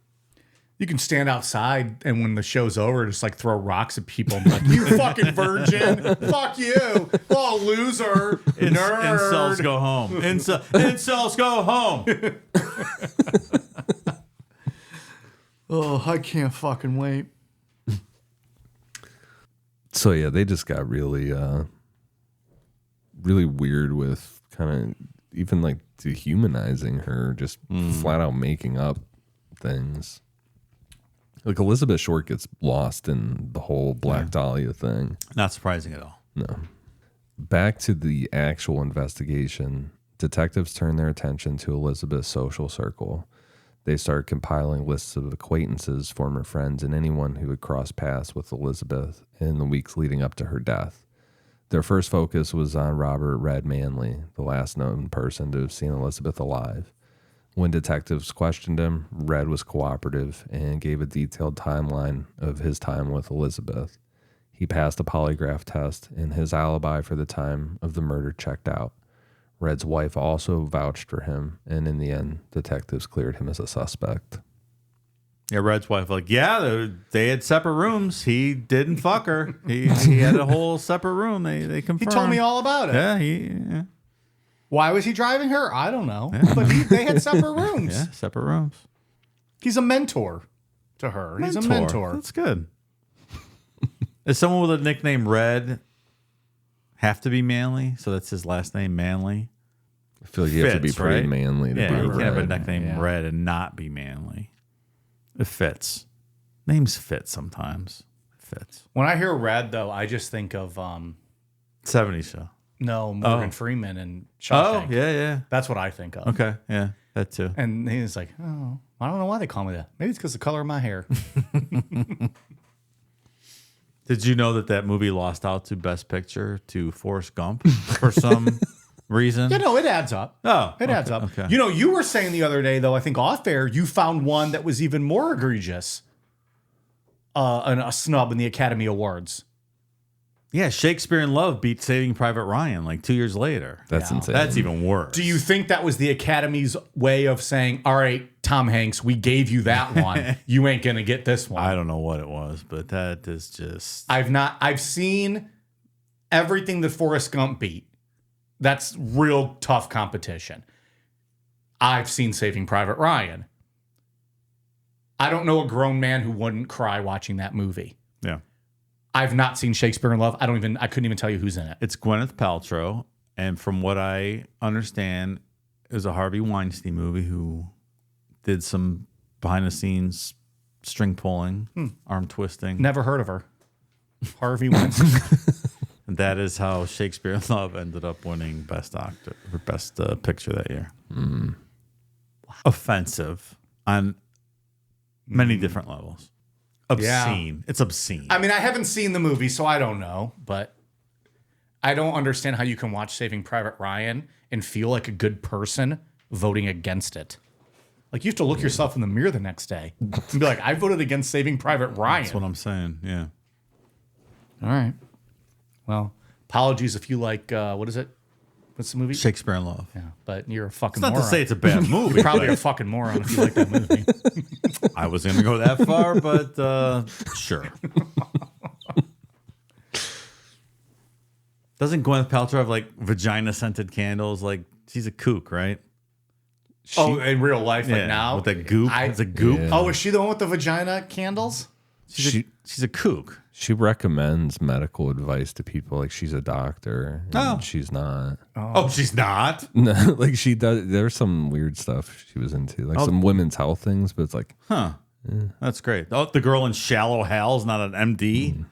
You can stand outside and when the show's over, just like throw rocks at people and be like, you fucking virgin. Fuck you. Oh, loser. Nerd. Incels go home. Incels go home. Oh, I can't fucking wait. So yeah, they just got really really weird with kind of even like dehumanizing her, just flat out making up things. Like Elizabeth Short gets lost in the whole Black Dahlia thing. Not surprising at all. No. Back to the actual investigation, detectives turn their attention to Elizabeth's social circle. They start compiling lists of acquaintances, former friends, and anyone who had crossed paths with Elizabeth in the weeks leading up to her death. Their first focus was on Robert Red Manley, the last known person to have seen Elizabeth alive. When detectives questioned him, Red was cooperative and gave a detailed timeline of his time with Elizabeth. He passed a polygraph test, and his alibi for the time of the murder checked out. Red's wife also vouched for him, and in the end, detectives cleared him as a suspect. Yeah, Red's wife, like, yeah, they had separate rooms. He didn't fuck her. He had a whole separate room. They confirmed. He told me all about it. Yeah, Why was he driving her? I don't know. But they had separate rooms. yeah, separate rooms. He's a mentor to her. He's a mentor. That's good. Is someone with a nickname Red have to be Manly? So that's his last name, Manly? I feel like you have to be Fits, pretty right? manly to Yeah, be you can't have a Red. nickname Red and not be manly. It fits. Names fit sometimes. It fits. When I hear Red, though, I just think of 70s show. Morgan Freeman and Oh, Shawshank. yeah. That's what I think of. Okay, yeah, that too. And he's like, oh, I don't know why they call me that. Maybe it's because of the color of my hair. Did you know that movie lost out to Best Picture to Forrest Gump for some reason? Yeah, no, it adds up. Oh, It adds up. Okay. You know, you were saying the other day, though, I think off air, you found one that was even more egregious. A snub in the Academy Awards. Yeah, Shakespeare in Love beat Saving Private Ryan like 2 years later. That's insane. That's even worse. Do you think that was the Academy's way of saying, all right, Tom Hanks, we gave you that one. You ain't going to get this one. I don't know what it was, but that is just... I've seen everything that Forrest Gump beat. That's real tough competition. I've seen Saving Private Ryan. I don't know a grown man who wouldn't cry watching that movie. Yeah. I've not seen Shakespeare in Love. I couldn't even tell you who's in it. It's Gwyneth Paltrow, and from what I understand, it was a Harvey Weinstein movie who did some behind-the-scenes string pulling, arm twisting. Never heard of her. Harvey Weinstein. And that is how Shakespeare in Love ended up winning Best Actor or Best Picture that year. Offensive on many different levels. Obscene. Yeah. It's obscene. I mean, I haven't seen the movie, so I don't know, but I don't understand how you can watch Saving Private Ryan and feel like a good person voting against it. Like, you have to look yourself in the mirror the next day and be like, I voted against Saving Private Ryan. That's what I'm saying. Yeah. All right. Well, apologies if you like, what is it? What's the movie? Shakespeare in Love. Yeah, but you're a fucking It's not moron. to say it's a bad movie. You're probably a fucking moron if you like that movie. I was going to go that far, but sure. Doesn't Gwyneth Paltrow have like vagina-scented candles? Like, she's a kook, right? In real life, like now? With that goop. It's a goop. Yeah. Oh, is she the one with the vagina candles? She's a kook. She recommends medical advice to people like she's a doctor. And Oh. she's not. Oh, she's not? No, like she does. There's some weird stuff she was into, like some women's health things, but it's like, Huh. That's great. Oh, the girl in Shallow Hal's not an MD?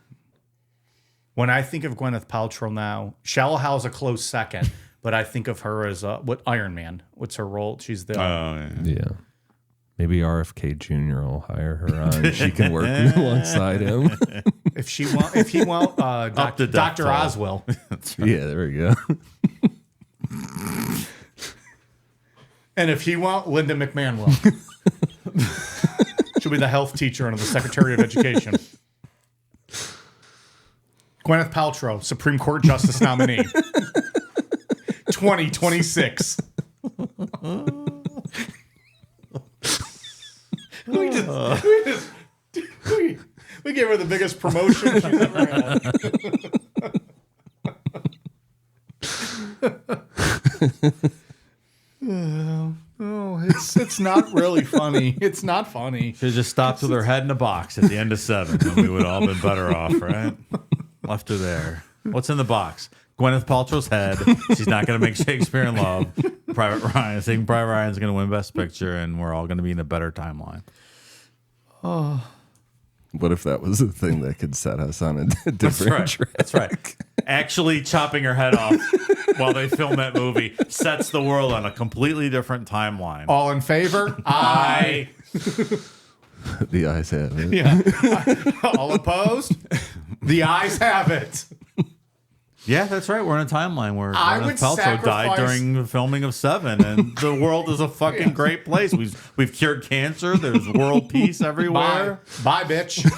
When I think of Gwyneth Paltrow now, Shallow Hal's a close second, but I think of her as what Iron Man. What's her role? She's the yeah. Maybe RFK Jr. will hire her on. She can work alongside him. if he won't, to Dr. Ducktail. Oswell. Yeah, there we go. And if he won't, Linda McMahon will. She'll be the health teacher under the Secretary of Education. Gwyneth Paltrow, Supreme Court Justice nominee. 2026. We gave her the biggest promotion she's ever had. It's not really funny. It's not funny. Should have just stopped with her head in a box at the end of 7, and we would have all been better off, right? Left her there. What's in the box? Gwyneth Paltrow's head. She's not going to make Shakespeare in Love. Private Ryan. Saving Private Ryan's going to win Best Picture, and we're all going to be in a better timeline. What if that was a thing that could set us on a different track? That's right. Actually chopping her head off while they film that movie sets the world on a completely different timeline. All in favor? Aye. The eyes have it. Yeah. All opposed? The ayes have it. Yeah, that's right. We're in a timeline where I Gwyneth would Paltrow died sacrifice- during the filming of Seven, and the world is a fucking great place. We've cured cancer. There's world peace everywhere. Bye, bitch.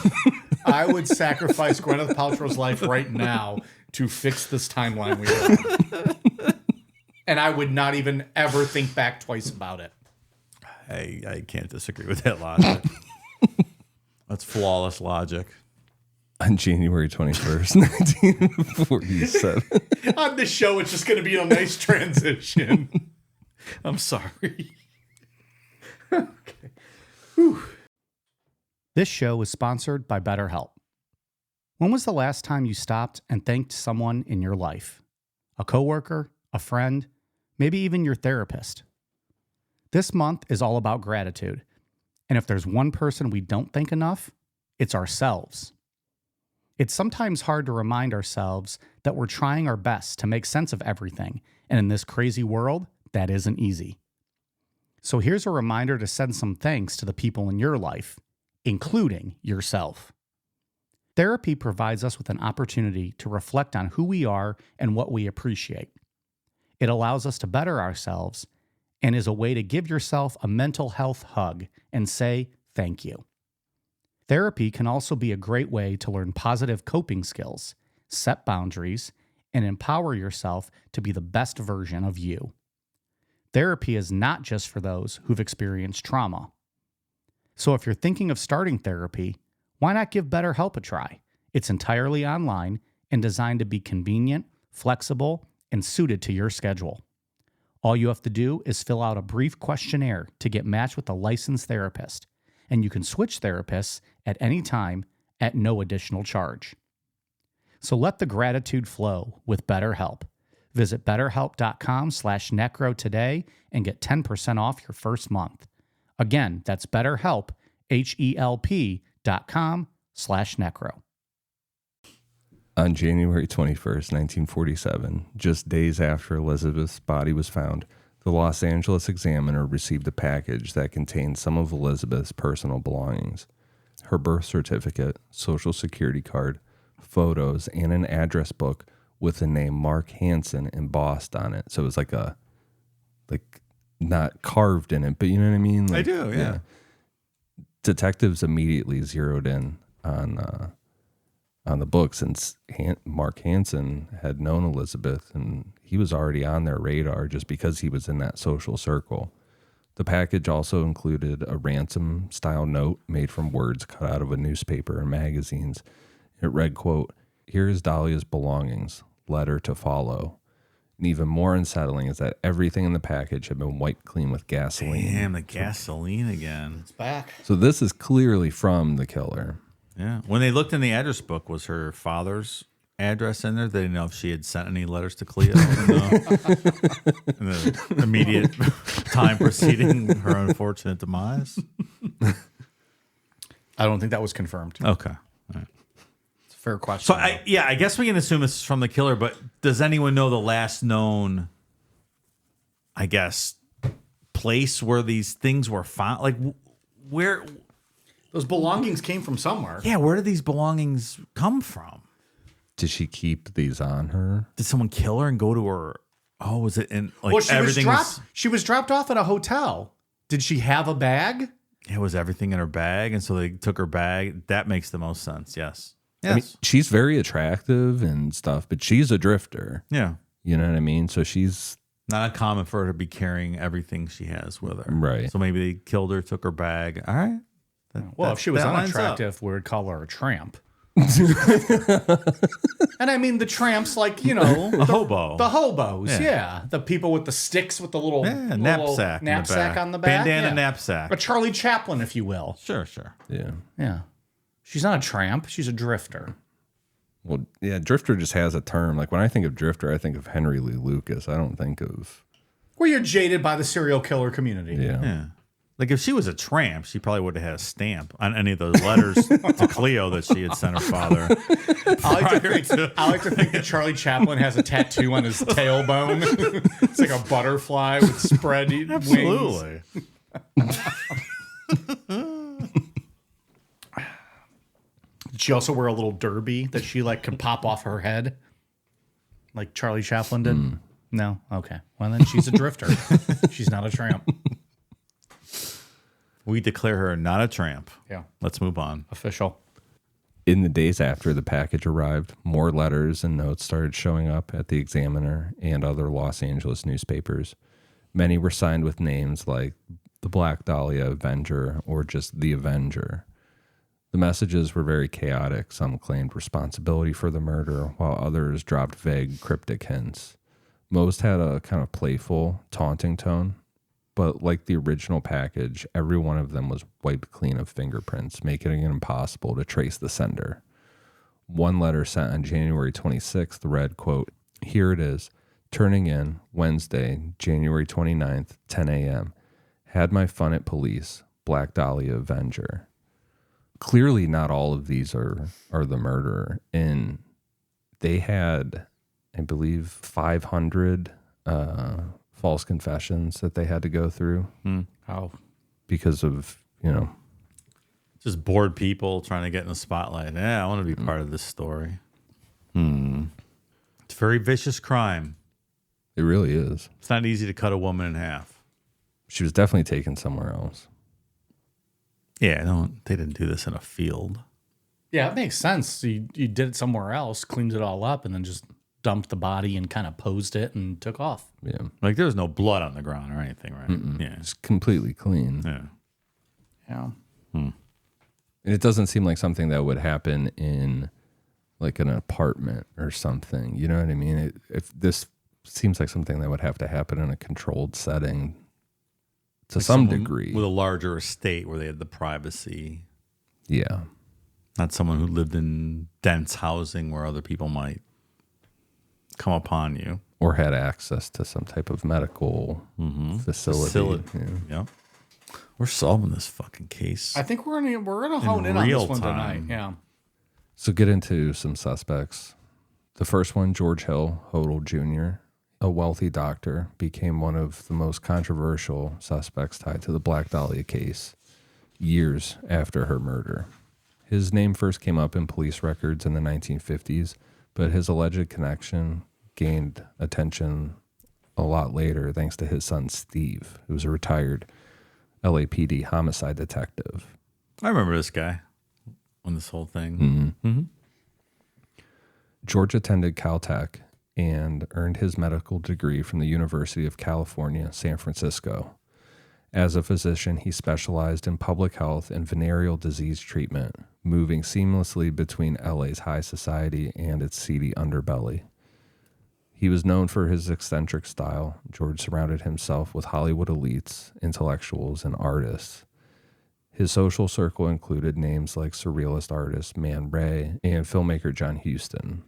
I would sacrifice Gwyneth Paltrow's life right now to fix this timeline we have. And I would not even ever think back twice about it. I can't disagree with that logic. That's flawless logic. On January 21st, 1947. On this show, it's just going to be a nice transition. I'm sorry. Okay. This show is sponsored by BetterHelp. When was the last time you stopped and thanked someone in your life? A coworker, a friend, maybe even your therapist. This month is all about gratitude. And if there's one person we don't thank enough, it's ourselves. It's sometimes hard to remind ourselves that we're trying our best to make sense of everything, and in this crazy world, that isn't easy. So here's a reminder to send some thanks to the people in your life, including yourself. Therapy provides us with an opportunity to reflect on who we are and what we appreciate. It allows us to better ourselves and is a way to give yourself a mental health hug and say thank you. Therapy can also be a great way to learn positive coping skills, set boundaries, and empower yourself to be the best version of you. Therapy is not just for those who've experienced trauma. So if you're thinking of starting therapy, why not give BetterHelp a try? It's entirely online and designed to be convenient, flexible, and suited to your schedule. All you have to do is fill out a brief questionnaire to get matched with a licensed therapist, and you can switch therapists at any time at no additional charge. So let the gratitude flow with BetterHelp. Visit betterhelp.com/necro today and get 10% off your first month. Again, that's BetterHelp, HELP.com/necro. On January 21st, 1947, just days after Elizabeth's body was found, the Los Angeles Examiner received a package that contained some of Elizabeth's personal belongings. Her birth certificate, social security card, photos, and an address book with the name Mark Hansen embossed on it. So it was like not carved in it, but you know what I mean? I do, yeah. Detectives immediately zeroed in on the book since Mark Hansen had known Elizabeth, and he was already on their radar just because he was in that social circle. The package also included a ransom-style note made from words cut out of a newspaper and magazines. It read, quote, "Here is Dahlia's belongings, letter to follow." And even more unsettling is that everything in the package had been wiped clean with gasoline. Damn, the gasoline again. It's back. So this is clearly from the killer. Yeah. When they looked in the address book, was her father's address in there? They didn't know if she had sent any letters to Cleo in the immediate time preceding her unfortunate demise. I don't think that was confirmed. Okay. All right. It's a fair question. So I guess we can assume this is from the killer, but does anyone know the last known, I guess, place where these things were found? Like where? Those belongings came from somewhere. Yeah, where did these belongings come from? Did she keep these on her? Did someone kill her and go to her? Oh, was it in like Well, everything? she was dropped off at a hotel. Did she have a bag? Yeah, was everything in her bag, and so they took her bag. That makes the most sense. Yes. Yes. I mean, she's very attractive and stuff, but she's a drifter. Yeah. You know what I mean? So she's Not uncommon for her to be carrying everything she has with her. Right. So maybe they killed her, took her bag. All right. Well, if she was that lines up. unattractive, we would call her a tramp. And I mean the tramps, like, you know, A hobo. the hobos, Yeah. yeah. The people with the sticks with the little, Yeah, little knapsack on the back. Bandana yeah. knapsack. A Charlie Chaplin, if you will. Sure, sure. yeah. Yeah. She's not a tramp. She's a drifter. Well, yeah, drifter just has a term. Like when I think of drifter, I think of Henry Lee Lucas. I don't think of Well, you're jaded by the serial killer community. Yeah. Like if she was a tramp, she probably would have had a stamp on any of those letters to Cleo that she had sent her father. I like to think that Charlie Chaplin has a tattoo on his tailbone. It's like a butterfly with spread wings. Absolutely. Did she also wear a little derby that she like could pop off her head? like Charlie Chaplin did? No? Okay. Well, then she's a drifter. She's not a tramp. We declare her not a tramp. Yeah. Let's move on. Official. In the days after the package arrived, more letters and notes started showing up at the Examiner and other Los Angeles newspapers. Many were signed with names like the Black Dahlia Avenger or just the Avenger. The messages were very chaotic. Some claimed responsibility for the murder, while others dropped vague, cryptic hints. Most had a kind of playful, taunting tone, but like the original package, every one of them was wiped clean of fingerprints, making it impossible to trace the sender. One letter sent on January 26th read, quote, "Here it is, turning in, Wednesday, January 29th, 10 a.m. Had my fun at police, Black Dahlia Avenger." Clearly not all of these are the murderer. And they had, I believe, 500 false confessions that they had to go through Oh. because of, Just bored people trying to get in the spotlight. Yeah, I want to be part of this story. It's a very vicious crime. it really is. It's not easy to cut a woman in half. She was definitely taken somewhere else. Yeah, they didn't do this in a field. Yeah, it makes sense. You did it somewhere else, cleaned it all up, and then just dumped the body and kind of posed it and took off. Yeah. Like there was no blood on the ground or anything, right? Yeah. It's completely clean. Yeah. Yeah. And it doesn't seem like something that would happen in like an apartment or something. You know what I mean? If this seems like something that would have to happen in a controlled setting to Like some someone degree. with a larger estate where they had the privacy, Yeah. not someone who lived in dense housing where other people might come upon you. Or had access to some type of medical facility. Yeah. Yep. We're solving this fucking case. I think we're gonna hone in on real this one time. tonight. Yeah. So get into some suspects. The first one, George Hill Hodel Jr., a wealthy doctor, became one of the most controversial suspects tied to the Black Dahlia case years after her murder. His name first came up in police records in the 1950s, but his alleged connection gained attention a lot later thanks to his son Steve, who was a retired LAPD homicide detective. I remember this guy on this whole thing. George attended Caltech and earned his medical degree from the University of California, San Francisco. As a physician, he specialized in public health and venereal disease treatment, moving seamlessly between LA's high society and its seedy underbelly. He was known for his eccentric style. George surrounded himself with Hollywood elites, intellectuals, and artists. His social circle included names like surrealist artist Man Ray and filmmaker John Huston.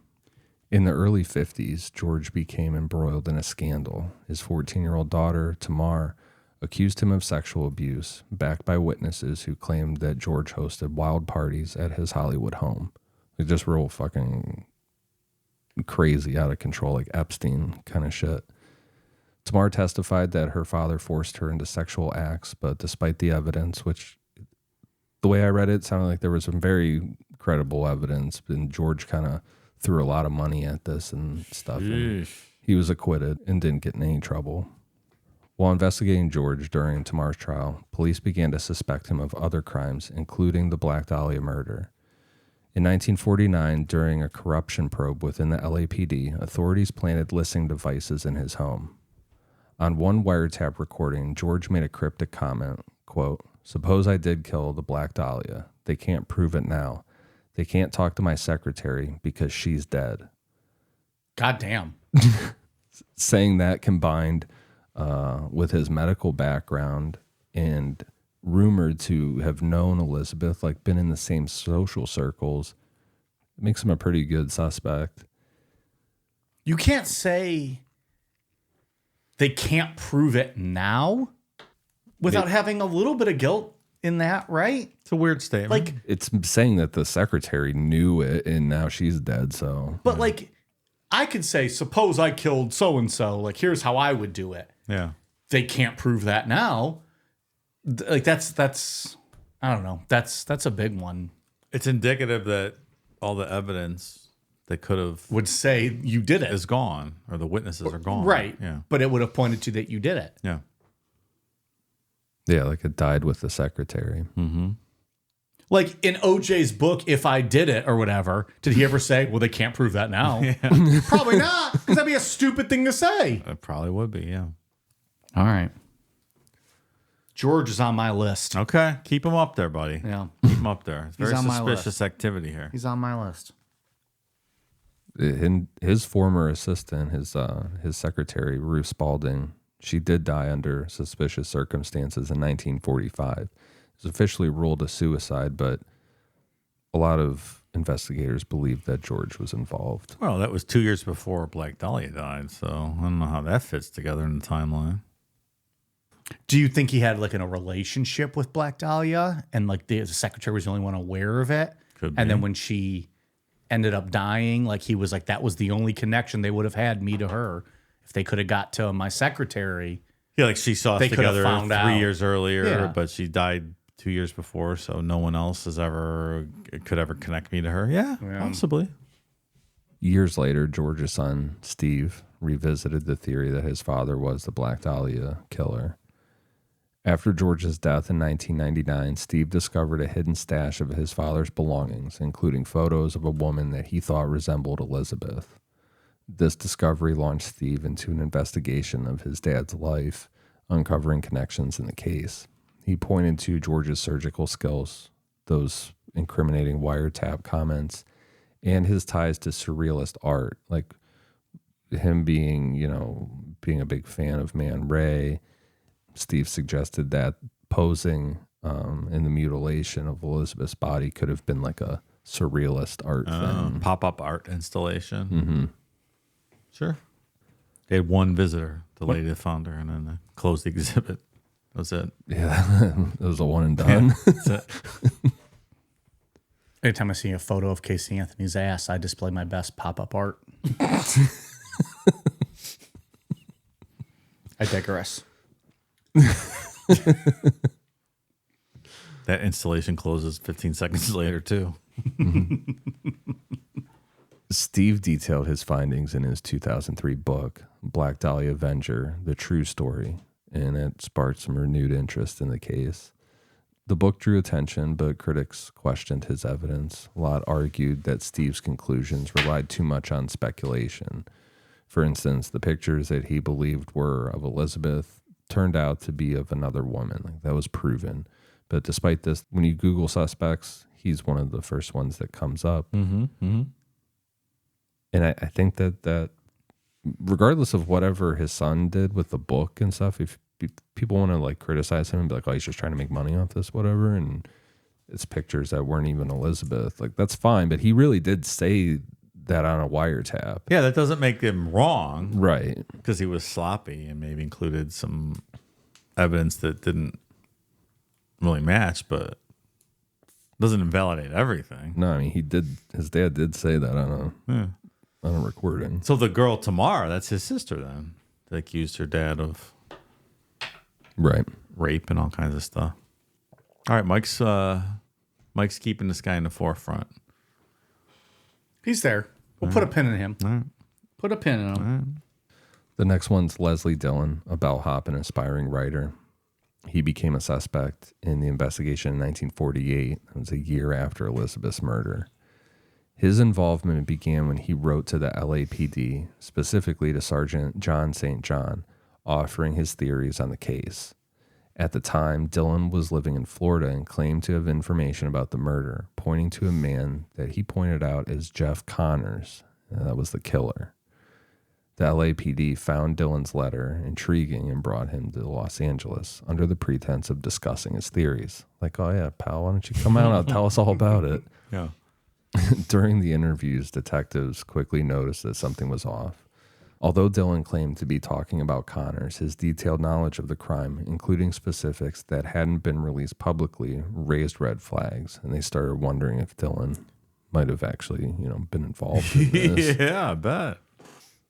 In the early 50s, George became embroiled in a scandal. His 14-year-old daughter, Tamar, accused him of sexual abuse, backed by witnesses who claimed that George hosted wild parties at his Hollywood home. Like just real fucking crazy, out of control, like Epstein kind of shit. Tamar testified that her father forced her into sexual acts, but despite the evidence, which the way I read it sounded like there was some very credible evidence, and George kind of threw a lot of money at this and stuff. And he was acquitted and didn't get in any trouble. While investigating George during Tamar's trial, police began to suspect him of other crimes, including the Black Dahlia murder. In 1949, during a corruption probe within the LAPD, authorities planted listening devices in his home. On one wiretap recording, George made a cryptic comment, quote, "Suppose I did kill the Black Dahlia. They can't prove it now. They can't talk to my secretary because she's dead." God damn. Saying that combined with his medical background and rumored to have known Elizabeth, like been in the same social circles, it makes him a pretty good suspect. You can't say they can't prove it now without having a little bit of guilt in that, right? It's a weird statement. Like, It's saying that the secretary knew it and now she's dead, so. but like, I could say, suppose I killed so-and-so, like, here's how I would do it. yeah. They can't prove that now. Like, that's, I don't know. That's a big one. It's indicative that all the evidence that could have would say you did it. is gone, or the witnesses are gone. Right. Yeah. But it would have pointed to that you did it. Yeah. Yeah, like it died with the secretary. Mm-hmm. Like in OJ's book, If I Did It or whatever, did he ever say, well, they can't prove that now? Probably not, because that'd be a stupid thing to say. It probably would be, yeah. All right. George is on my list. Okay. Keep him up there, buddy. Yeah. Keep him up there. It's very on my suspicious activity here. He's on my list. His former assistant, his secretary, Ruth Spalding, she did die under suspicious circumstances in 1945. It was officially ruled a suicide, but a lot of investigators believe that George was involved. Well, that was 2 years before Black Dahlia died, so I don't know how that fits together in the timeline. Do you think he had like a relationship with Black Dahlia and like the secretary was the only one aware of it? Could And be. then when she ended up dying, like he was like, that was the only connection they would have had, me to her. If they could have got to my secretary. Yeah, like she saw us They could have together found 3 out. years earlier, Yeah. but she died 2 years before, so no one else could ever connect me to her. Yeah, possibly. Years later, George's son, Steve, revisited the theory that his father was the Black Dahlia killer. After George's death in 1999, Steve discovered a hidden stash of his father's belongings, including photos of a woman that he thought resembled Elizabeth. This discovery launched Steve into an investigation of his dad's life, uncovering connections in the case. He pointed to George's surgical skills, those incriminating wiretap comments, and his ties to surrealist art, like him being a big fan of Man Ray. Steve suggested that posing in the mutilation of Elizabeth's body could have been like a surrealist art thing. Pop-up art installation. Mm-hmm. Sure. They had one visitor, the lady that found her, and then they closed the exhibit. That was it. Yeah, it was a one and done. That's it. Anytime I see a photo of Casey Anthony's ass, I display my best pop-up art. I digress. That installation closes 15 seconds later, too. Steve detailed his findings in his 2003 book, Black Dahlia Avenger, The True Story, and it sparked some renewed interest in the case. The book drew attention, but critics questioned his evidence. A lot argued that Steve's conclusions relied too much on speculation. For instance, the pictures that he believed were of Elizabeth turned out to be of another woman. Like, that was proven. But despite this, when you Google suspects, he's one of the first ones that comes up. Mm-hmm. Mm-hmm. And I think that regardless of whatever his son did with the book and stuff, if people want to like criticize him and be like, oh, he's just trying to make money off this, whatever, and it's pictures that weren't even Elizabeth, like that's fine. But he really did say that on a wiretap. Yeah, that doesn't make him wrong. Right. Because he was sloppy and maybe included some evidence that didn't really match, but doesn't invalidate everything. No, I mean, his dad did say that on a recording. So the girl Tamara, that's his sister then, that accused her dad of Right. rape and all kinds of stuff. All right, Mike's keeping this guy in the forefront. He's there. We'll put a pin in him. Right. Put a pin in him. The next one's Leslie Dillon, a bellhop and aspiring writer. He became a suspect in the investigation in 1948. It was a year after Elizabeth's murder. His involvement began when he wrote to the LAPD, specifically to Sergeant John St. John, offering his theories on the case. At the time, Dillon was living in Florida and claimed to have information about the murder, pointing to a man that he pointed out as Jeff Connors. That was the killer. The LAPD found Dillon's letter intriguing and brought him to Los Angeles under the pretense of discussing his theories. Like, oh yeah, pal, why don't you come out and tell us all about it? Yeah. During the interviews, detectives quickly noticed that something was off. Although Dillon claimed to be talking about Connors, his detailed knowledge of the crime, including specifics that hadn't been released publicly, raised red flags, and they started wondering if Dillon might have actually, been involved in this. Yeah, I bet.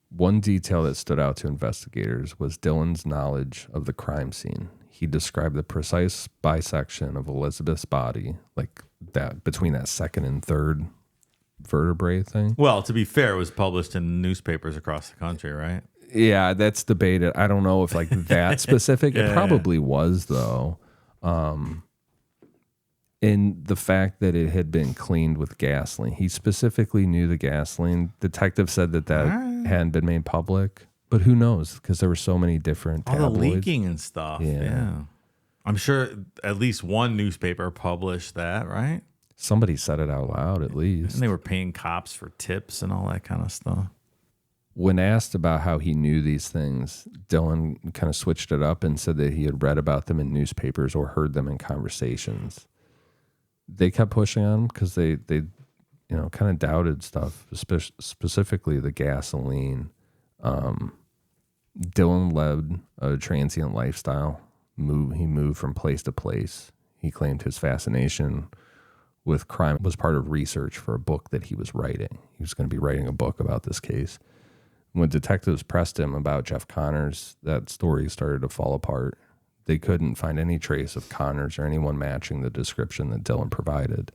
One detail that stood out to investigators was Dillon's knowledge of the crime scene. He described the precise bisection of Elizabeth's body, like that between that second and third vertebrae thing. Well, to be fair, it was published in newspapers across the country, right? Yeah, that's debated. I don't know if like that specific. It probably was though. In the fact that it had been cleaned with gasoline. He specifically knew the gasoline. Detective said that hadn't been made public, but who knows? Because there were so many different All tabloids. the leaking and stuff. Yeah. I'm sure at least one newspaper published that, right? Somebody said it out loud at least. And they were paying cops for tips and all that kind of stuff. When asked about how he knew these things, Dylan kind of switched it up and said that he had read about them in newspapers or heard them in conversations. They kept pushing on him because they kind of doubted stuff, specifically the gasoline. Dylan led a transient lifestyle. He moved from place to place. He claimed his fascination with crime was part of research for a book that he was writing. He was going to be writing a book about this case. When detectives pressed him about Jeff Connors, that story started to fall apart. They couldn't find any trace of Connors or anyone matching the description that Dylan provided.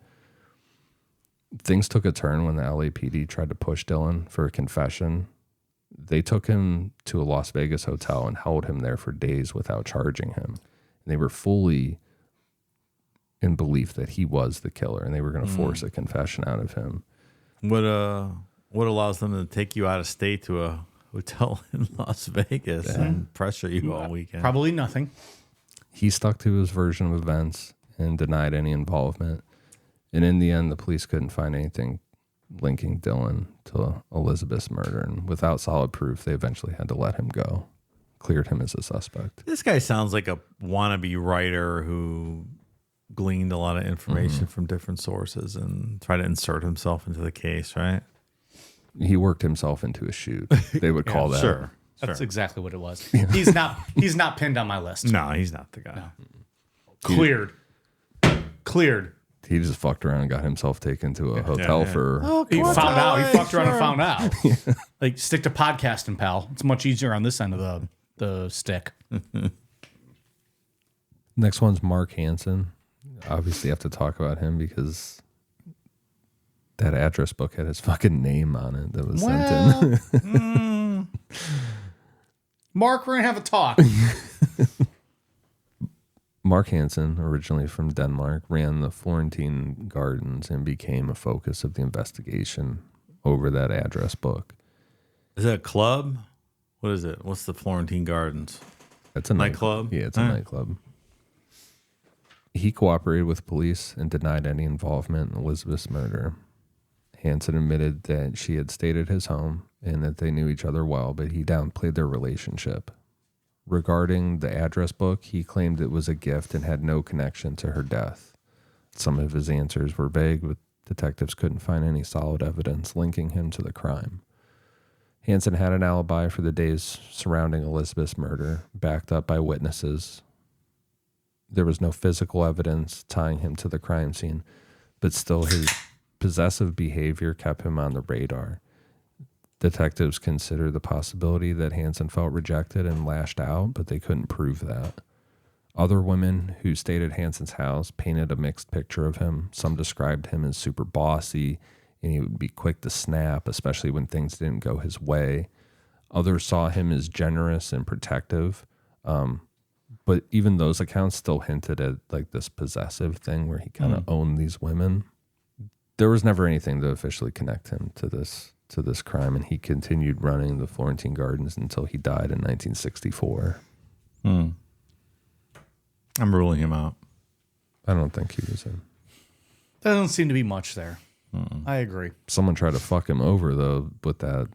Things took a turn when the LAPD tried to push Dylan for a confession. They took him to a Las Vegas hotel and held him there for days without charging him. And they were fully in belief that he was the killer, and they were going to force a confession out of him. What allows them to take you out of state to a hotel in Las Vegas and pressure you all weekend? Probably nothing. He stuck to his version of events and denied any involvement. And in the end, the police couldn't find anything linking Dylan to Elizabeth's murder. And without solid proof, they eventually had to let him go. Cleared him as a suspect. This guy sounds like a wannabe writer who gleaned a lot of information from different sources and tried to insert himself into the case, right? He worked himself into a shoot. They would call that. Sure. That's exactly what it was. He's not pinned on my list. No, he's not the guy. No. Cleared. He just fucked around and got himself taken to a hotel for... He found out. He fucked around and found out. Like, stick to podcasting, pal. It's much easier on this end of the stick. Next one's Mark Hansen. Obviously, you have to talk about him because that address book had his fucking name on it that was sent in. Mark, we're going to have a talk. Mark Hansen, originally from Denmark, ran the Florentine Gardens and became a focus of the investigation over that address book. Is that a club? What is it? What's the Florentine Gardens? It's a Nightclub? Yeah, it's a nightclub. He cooperated with police and denied any involvement in Elizabeth's murder. Hansen admitted that she had stayed at his home and that they knew each other well, but he downplayed their relationship. Regarding the address book, he claimed it was a gift and had no connection to her death. Some of his answers were vague, but detectives couldn't find any solid evidence linking him to the crime. Hansen had an alibi for the days surrounding Elizabeth's murder, backed up by witnesses. There was no physical evidence tying him to the crime scene, but still his possessive behavior kept him on the radar. Detectives considered the possibility that Hansen felt rejected and lashed out, but they couldn't prove that. Other women who stayed at Hansen's house painted a mixed picture of him. Some described him as super bossy, and he would be quick to snap, especially when things didn't go his way. Others saw him as generous and protective. But even those accounts still hinted at like this possessive thing where he kind of owned these women. There was never anything to officially connect him to this crime, and he continued running the Florentine Gardens until he died in 1964. I'm ruling him out. I don't think he was in. There doesn't seem to be much there. I agree. Someone tried to fuck him over though with that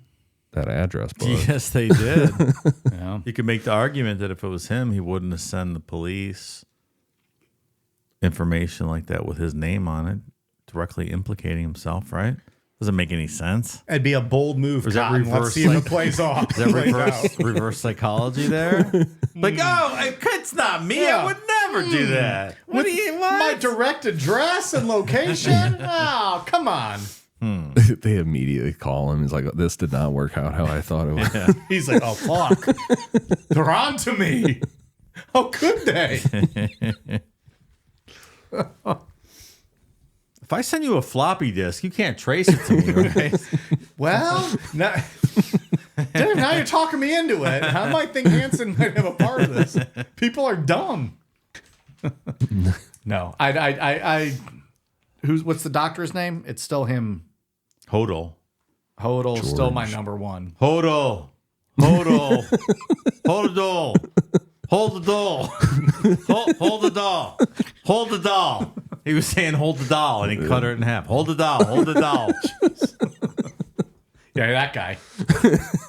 address book. Yes, they did. Yeah. You could make the argument that if it was him, he wouldn't have sent the police information like that with his name on it, directly implicating himself, right? Doesn't make any sense. It'd be a bold move. Is that Cotton. Let's reverse see if it plays off. Is that reverse psychology there? Like, it's not me. Yeah. I would never do that. What do you want? My direct address and location? Oh, come on. They immediately call him. He's like, this did not work out how I thought it would. Yeah. He's like, oh, fuck. They're on to me. How could they? If I send you a floppy disk, you can't trace it to me, right? Well, Dave, now you're talking me into it. I might think Hansen might have a part of this. People are dumb. No, what's the doctor's name? It's still him. Hodel. Hodel's still my number one. Hodel. Hold the doll. Hold the doll. Hold the doll. Hold the doll. He was saying hold the doll, and he cut her in half. Hold the doll. Hold the doll. Yeah, that guy.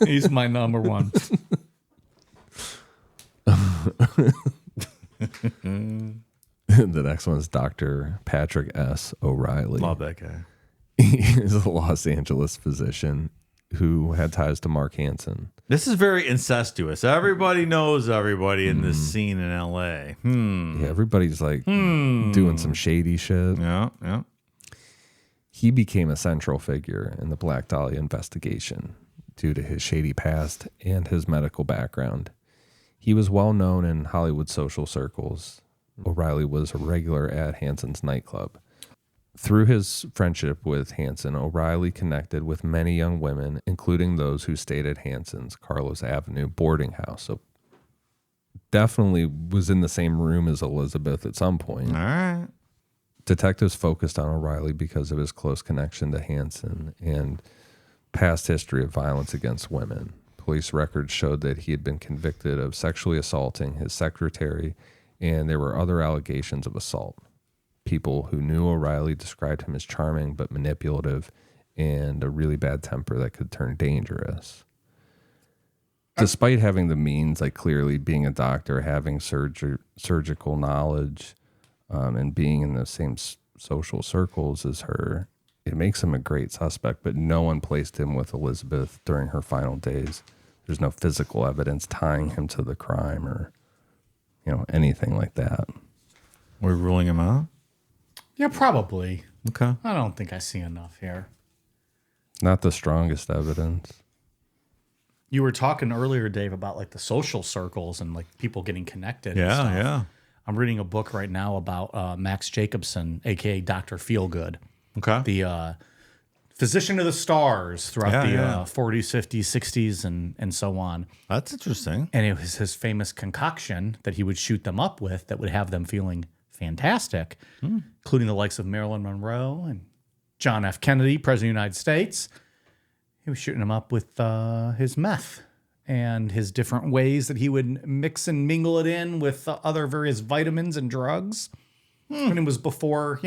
He's my number one. The next one is Dr. Patrick S. O'Reilly. Love that guy. He is a Los Angeles physician who had ties to Mark Hansen. This is very incestuous. Everybody knows everybody in this scene in L.A. Yeah, everybody's like doing some shady shit. Yeah, yeah. He became a central figure in the Black Dahlia investigation due to his shady past and his medical background. He was well known in Hollywood social circles. O'Reilly was a regular at Hansen's nightclub. Through his friendship with Hansen, O'Reilly connected with many young women, including those who stayed at Hansen's Carlos Avenue boarding house. So definitely was in the same room as Elizabeth at some point. All right. Detectives focused on O'Reilly because of his close connection to Hansen and past history of violence against women. Police records showed that he had been convicted of sexually assaulting his secretary, and there were other allegations of assault. People who knew O'Reilly described him as charming but manipulative and a really bad temper that could turn dangerous. Despite having the means, like clearly being a doctor, having surgical knowledge, and being in the same social circles as her, it makes him a great suspect, but no one placed him with Elizabeth during her final days. There's no physical evidence tying him to the crime or, anything like that. We're ruling him out? Yeah, probably. Okay. I don't think I see enough here. Not the strongest evidence. You were talking earlier, Dave, about like the social circles and like people getting connected. and stuff. Yeah. I'm reading a book right now about Max Jacobson, aka Dr. Feelgood, Okay. the physician of the stars throughout the 40s, 50s, 60s, and so on. That's interesting. And it was his famous concoction that he would shoot them up with that would have them feeling fantastic, including the likes of Marilyn Monroe and John F. Kennedy, President of the United States. He was shooting them up with his meth and his different ways that he would mix and mingle it in with other various vitamins and drugs. And it was before,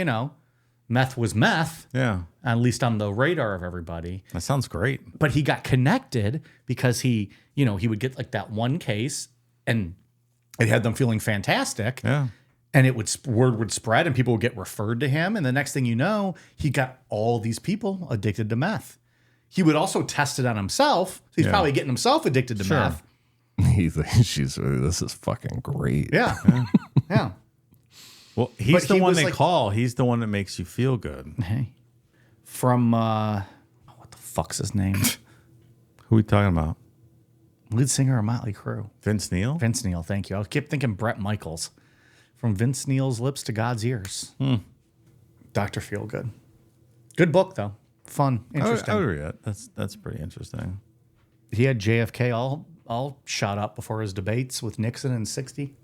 meth was meth, Yeah. at least on the radar of everybody. That sounds great. But he got connected because he would get like that one case and it had them feeling fantastic. Yeah. And word would spread and people would get referred to him. And the next thing you know, he got all these people addicted to meth. He would also test it on himself. So he's probably getting himself addicted to meth. He's like, this is fucking great. Yeah. Yeah. Well, he's But the he one was they like- call. He's the one that makes you feel good. Hey. From, what the fuck's his name? Who are we talking about? Lead singer of Motley Crue. Vince Neil? Vince Neil, thank you. I kept thinking Bret Michaels. From Vince Neil's lips to God's ears. Dr. Feelgood. Good book, though. Fun. Interesting. I would read it. That's pretty interesting. He had JFK all shot up before his debates with Nixon in 60.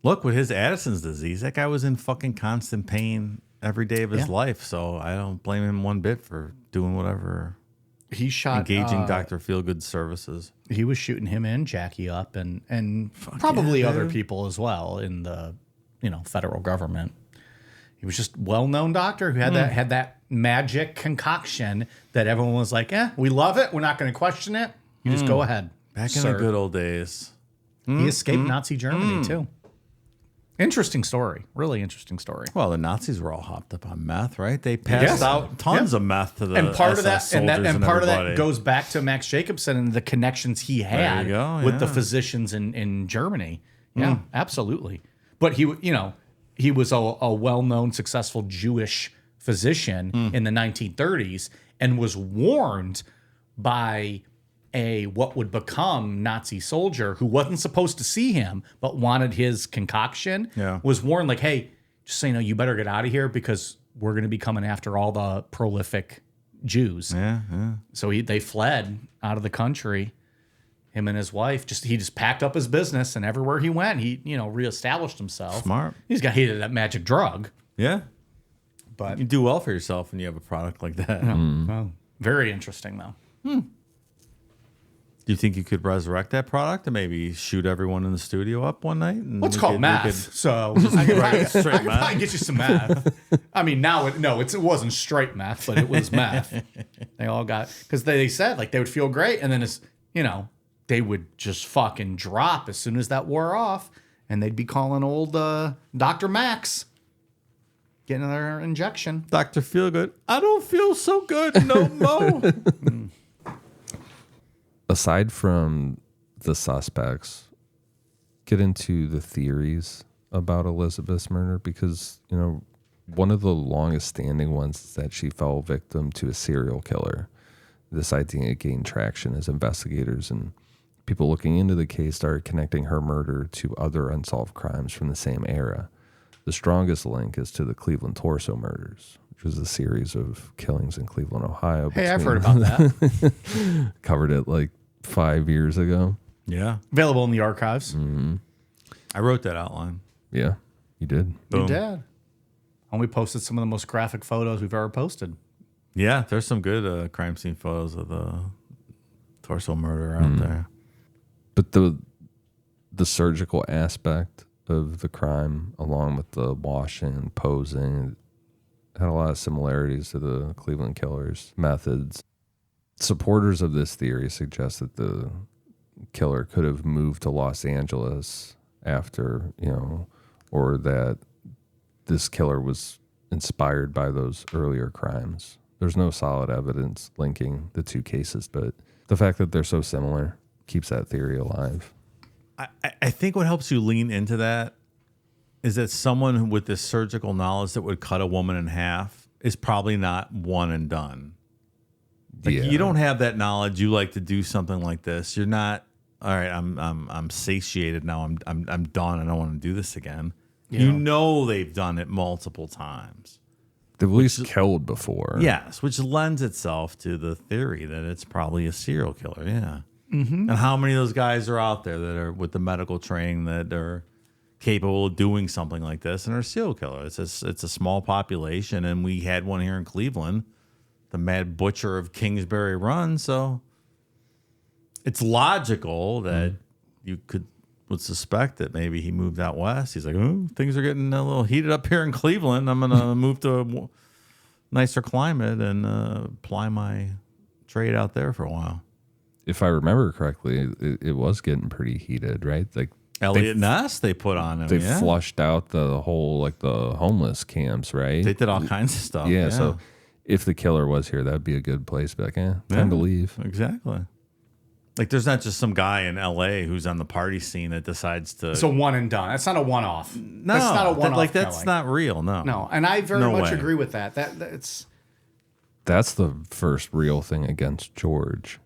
Look, with his Addison's disease, that guy was in fucking constant pain every day of his Yeah. life. So I don't blame him one bit for doing whatever, He shot engaging Dr. Feelgood services. He was shooting him and Jackie up and probably other people as well in the federal government. He was just well-known doctor who had that magic concoction that everyone was like, we love it. We're not going to question it. You just go ahead. Back in sir. the good old days. He escaped Nazi Germany too. Interesting story. Really interesting story. Well, the Nazis were all hopped up on meth, right? They passed out tons of meth to the And part of SS that and part of that everybody. goes back to Max Jacobson and the connections he had you go, with the yeah. physicians in Germany. Yeah, absolutely. But he was a well-known, successful Jewish physician in the 1930s and was warned by what would become Nazi soldier who wasn't supposed to see him but wanted his concoction. Yeah. Was warned like, hey, just so you know, you better get out of here because we're going to be coming after all the prolific Jews. Yeah. So they fled out of the country. Him and his wife he just packed up his business, and everywhere he went, he reestablished himself. Smart. He's got hated that magic drug, Yeah. but You do well for yourself when you have a product like that. well, very interesting though. Do you think you could resurrect that product and maybe shoot everyone in the studio up one night? And What's we called could- meth? So I can probably get you some meth. I mean, now it wasn't straight meth, but it was meth. They all got because they said like they would feel great, and then they would just fucking drop as soon as that wore off, and they'd be calling old Dr. Max, getting their injection. Dr. Feelgood, I don't feel so good no more. Aside from the suspects, get into the theories about Elizabeth's murder because, one of the longest standing ones is that she fell victim to a serial killer. This idea gained traction as investigators and people looking into the case started connecting her murder to other unsolved crimes from the same era. The strongest link is to the Cleveland Torso murders, which was a series of killings in Cleveland, Ohio. Hey, I've heard about that. Covered it like 5 years ago. Yeah. Available in the archives. I wrote that outline. Yeah, you did. You Boom. did. And we posted some of the most graphic photos we've ever posted. Yeah, there's some good crime scene photos of the torso murder out there. But the surgical aspect of the crime, along with the washing, posing, had a lot of similarities to the Cleveland Killers' methods. Supporters of this theory suggest that the killer could have moved to Los Angeles after, or that this killer was inspired by those earlier crimes. There's no solid evidence linking the two cases, but the fact that they're so similar keeps that theory alive. I think what helps you lean into that is that someone with this surgical knowledge that would cut a woman in half is probably not one and done. Like Yeah. you don't have that knowledge. You like to do something like this. You're not. All right, I'm satiated now. I'm done. I don't want to do this again. Yeah. You know they've done it multiple times. They've at least killed before. Yes, which lends itself to the theory that it's probably a serial killer. Yeah. And how many of those guys are out there that are with the medical training that are capable of doing something like this and are serial killers? It's a small population, and we had one here in Cleveland, the Mad Butcher of Kingsbury Run. So it's logical that you would suspect that maybe he moved out west. He's like, oh, things are getting a little heated up here in Cleveland. I'm going to move to a nicer climate and ply my trade out there for a while. If I remember correctly, it was getting pretty heated, right? Like Elliot Ness, they put on him. they yeah. flushed out the whole the homeless camps, right? They did all kinds of stuff. yeah, so if the killer was here, that'd be a good place. Be like, time to leave. Exactly. Like, there's not just some guy in L.A. who's on the party scene that decides to. It's a one and done. That's not a one off. no, that's not a one off. that's not real. No, No, and I very No much way. agree with that. That's That's the first real thing against George.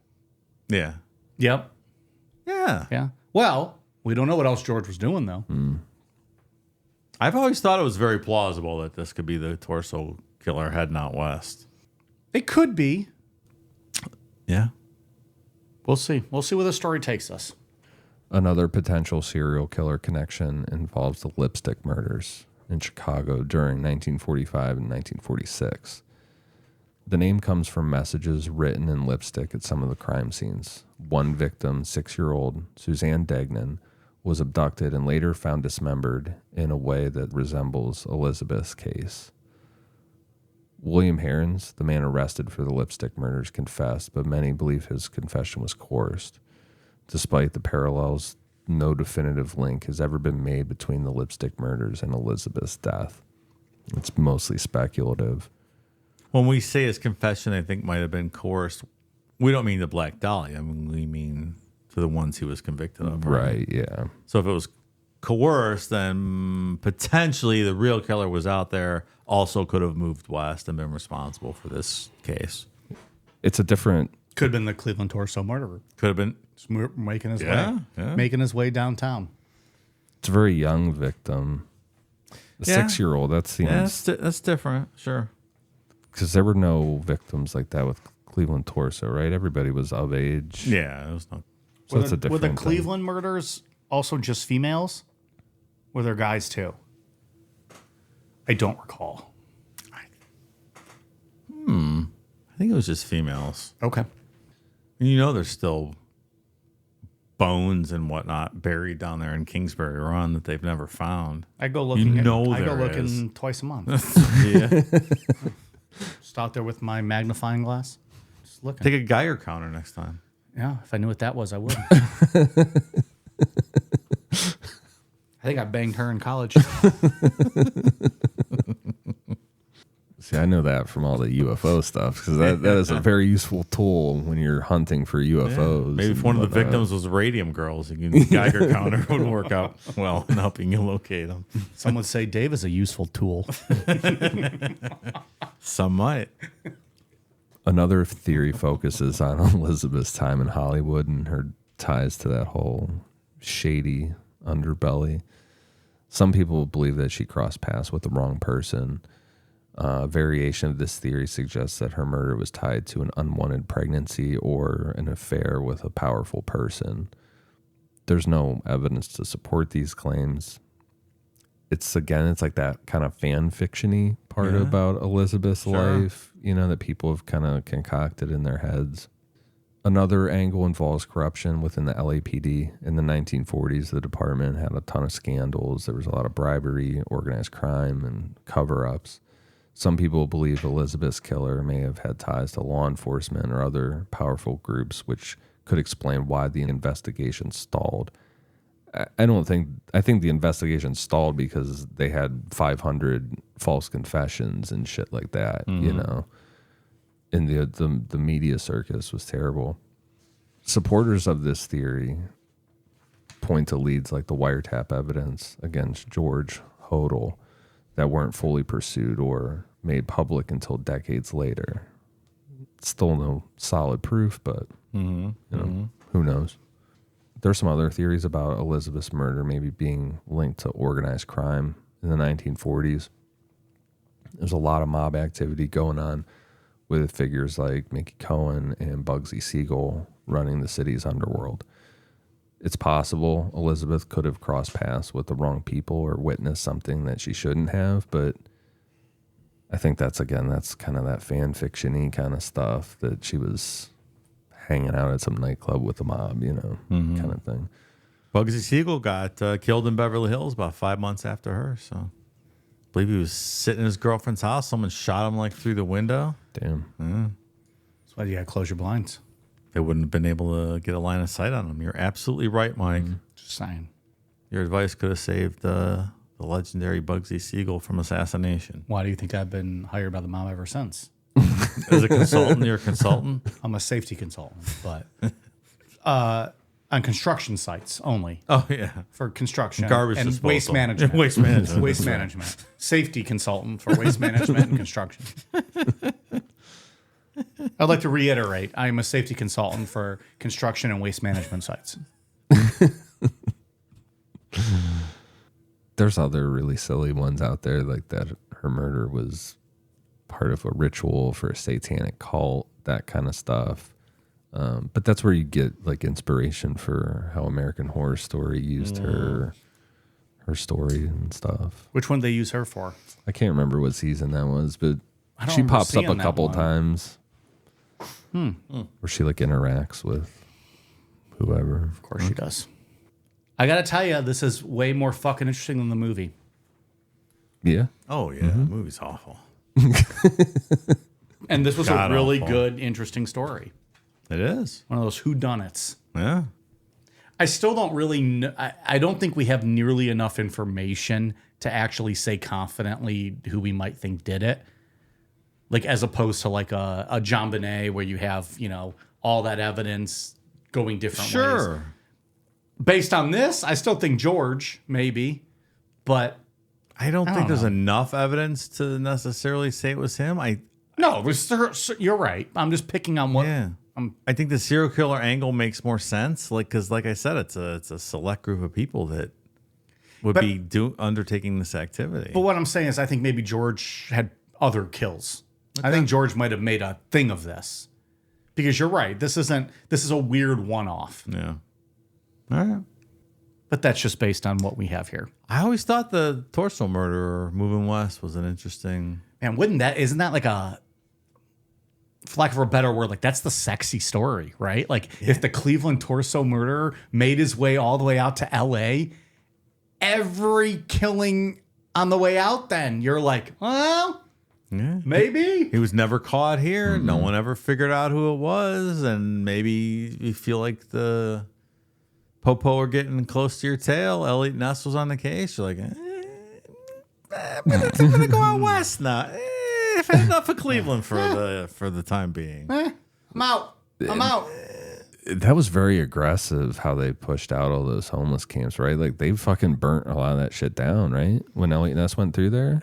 Yeah, yep, yeah. yeah. Well, we don't know what else George was doing though. I've always thought it was very plausible that this could be the torso killer heading out west. It could be. Yeah. We'll see. We'll see where the story takes us. Another potential serial killer connection involves the lipstick murders in Chicago during 1945 and 1946. The name comes from messages written in lipstick at some of the crime scenes. One victim, 6-year-old Suzanne Degnan, was abducted and later found dismembered in a way that resembles Elizabeth's case. William Herons, the man arrested for the lipstick murders, confessed, but many believe his confession was coerced. Despite the parallels, no definitive link has ever been made between the lipstick murders and Elizabeth's death. It's mostly speculative. When we say his confession, I think might have been coerced. We don't mean the Black Dahlia. I mean, we mean to the ones he was convicted of. Right, yeah. So if it was coerced, then potentially the real killer was out there, also could have moved west and been responsible for this case. It's a different... Could have been the Cleveland Torso murderer. Could have been. Just making his Yeah, way. yeah. Making his way downtown. It's a very young victim. Yeah. 6-year-old, that Yeah, seems... that's different. Sure. Because there were no victims like that with Cleveland Torso, right? Everybody was of age. Yeah, it was not. So that's a Were different the thing. Cleveland murders also just females? Were there guys too? I don't recall. I think it was just females. Okay. And you know, there's still bones and whatnot buried down there in Kingsbury Run that they've never found. I go looking. You know I go there looking is. twice a month. Yeah. Just out there with my magnifying glass, just looking. Take a Geiger counter next time. Yeah, if I knew what that was, I would. I think I banged her in college. See, I know that from all the UFO stuff because that is a very useful tool when you're hunting for UFOs. Maybe if and one of the whatnot. victims was radium girls, the Geiger counter would work out well in helping you locate them. Some would say Dave is a useful tool. Some might. Another theory focuses on Elizabeth's time in Hollywood and her ties to that whole shady underbelly. Some people believe that she crossed paths with the wrong person. A variation of this theory suggests that her murder was tied to an unwanted pregnancy or an affair with a powerful person. There's no evidence to support these claims. It's like that kind of fan fiction-y part about Elizabeth's life, that people have kind of concocted in their heads. Another angle involves corruption within the LAPD. In the 1940s, the department had a ton of scandals. There was a lot of bribery, organized crime, and cover-ups. Some people believe Elizabeth's killer may have had ties to law enforcement or other powerful groups, which could explain why the investigation stalled. I think the investigation stalled because they had 500 false confessions and shit like that, And the media circus was terrible. Supporters of this theory point to leads like the wiretap evidence against George Hodel that weren't fully pursued or made public until decades later. Still no solid proof, but who knows? There's some other theories about Elizabeth's murder maybe being linked to organized crime in the 1940s. There's a lot of mob activity going on with figures like Mickey Cohen and Bugsy Siegel running the city's underworld. It's possible Elizabeth could have crossed paths with the wrong people or witnessed something that she shouldn't have, but I think that's kind of that fan fiction-y kind of stuff that she was hanging out at some nightclub with the mob, kind of thing. Bugsy Siegel got killed in Beverly Hills about 5 months after her. So I believe he was sitting in his girlfriend's house. Someone shot him through the window. Damn. That's why you gotta close your blinds. They wouldn't have been able to get a line of sight on him. You're absolutely right, Mike. Just saying. Your advice could have saved the legendary Bugsy Siegel from assassination. Why do you think I've been hired by the mob ever since? As a consultant, you're a consultant? I'm a safety consultant, but on construction sites only. Oh, yeah. For construction Garbage and disposal. waste management. Waste management. Waste management. Safety consultant for waste management and construction. I'd like to reiterate, I am a safety consultant for construction and waste management sites. There's other really silly ones out there, like that her murder was part of a ritual for a satanic cult, that kind of stuff. But that's where you get like inspiration for how American Horror Story used her story and stuff. Which one did they use her for? I can't remember what season that was, but I don't she remember pops up a seeing that couple one. times. Where she like interacts with whoever. Of course she does. I gotta tell you, this is way more fucking interesting than the movie. Yeah. Oh, yeah. The movie's awful. And this was God a really awful. good, interesting story. It is. One of those whodunits. Yeah. I still don't really know. I don't think we have nearly enough information to actually say confidently who we might think did it. Like, as opposed to like a John Bonet where you have, all that evidence going different ways. Based on this, I still think George, maybe. But I don't think don't there's know. enough evidence to necessarily say it was him. no, it was, you're right. I'm just picking on what. Yeah. I think the serial killer angle makes more sense. Because like I said, it's a select group of people that would be undertaking this activity. But what I'm saying is I think maybe George had other kills. I think George might have made a thing of this. Because you're right. This is a weird one-off. Yeah. All right. But that's just based on what we have here. I always thought the torso murderer moving west was an interesting. Man, isn't that like a, for lack of a better word, like that's the sexy story, right? Like if the Cleveland torso murderer made his way all the way out to LA, every killing on the way out, then you're like, well, Yeah. maybe. He was never caught here. No one ever figured out who it was. And maybe you feel like the Popo are getting close to your tail. Elliot Ness was on the case. You're like, I'm gonna go out west now. I've had enough of Cleveland for the time being. I'm out. I'm out. That was very aggressive how they pushed out all those homeless camps, right? Like they fucking burnt a lot of that shit down, right? When Elliot Ness went through there.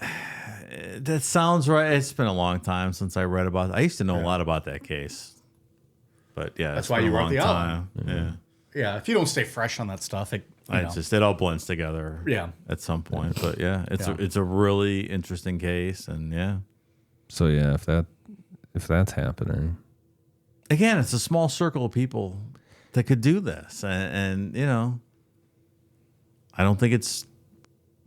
That sounds right. It's been a long time since I read about it. I used to know a lot about that case. But yeah, That's it's why been you a wrote long the time. album. Yeah, if you don't stay fresh on that stuff, it It all blends together. Yeah. At some point. But yeah, it's a really interesting case, and yeah. So yeah, if that's happening, Again, it's a small circle of people that could do this, and you know, I don't think it's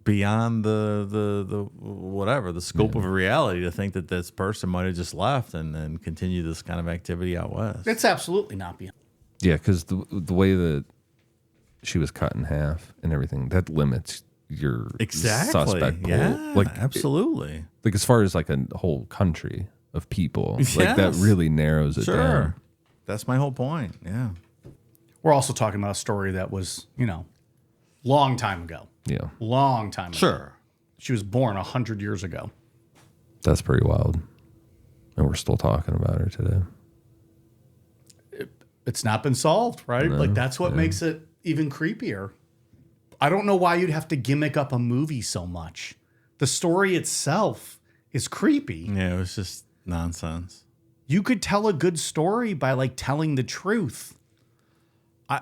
beyond the whatever the scope of reality to think that this person might have just left and then continue this kind of activity out west. it's absolutely not beyond. yeah, because the way that she was cut in half and everything, that limits your suspect pool. Yeah, Like absolutely. like as far as like a whole country of people, like that Yes. really narrows it down. That's my whole point. Yeah. We're also talking about a story that was, long time ago. Yeah, Long time ago. Sure. She was born 100 years ago. that's pretty wild, and we're still talking about her today. It's not been solved, right? Like that's what makes it even creepier. I don't know why you'd have to gimmick up a movie so much. The story itself is creepy. Yeah, it was just nonsense. You could tell a good story by like telling the truth.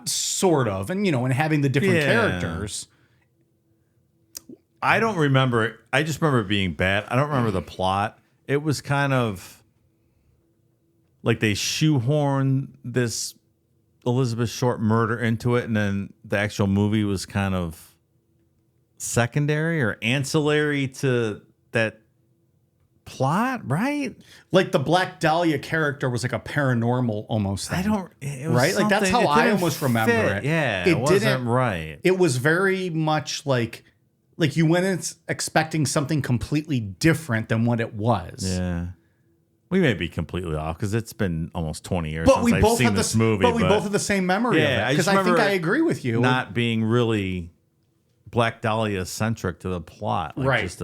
Sort of. And and having the different Yeah. characters. I don't remember it. I just remember it being bad. I don't remember the plot. It was kind of like they shoehorned this Elizabeth Short murder into it, and then the actual movie was kind of secondary or ancillary to that plot, right? Like the Black Dahlia character was like a paranormal almost thing. It was Right? Like that's something- how it I didn't almost remember fit. it. Yeah, It it wasn't didn't- right. It was very much like you went in expecting something completely different than what it was. Yeah. We may be completely off because it's been almost 20 years But since we I've both seen have this movie. But we both have the same memory Yeah, of it. I Because just I think remember I agree with you. not being really Black Dahlia centric to the plot. Like Right. Just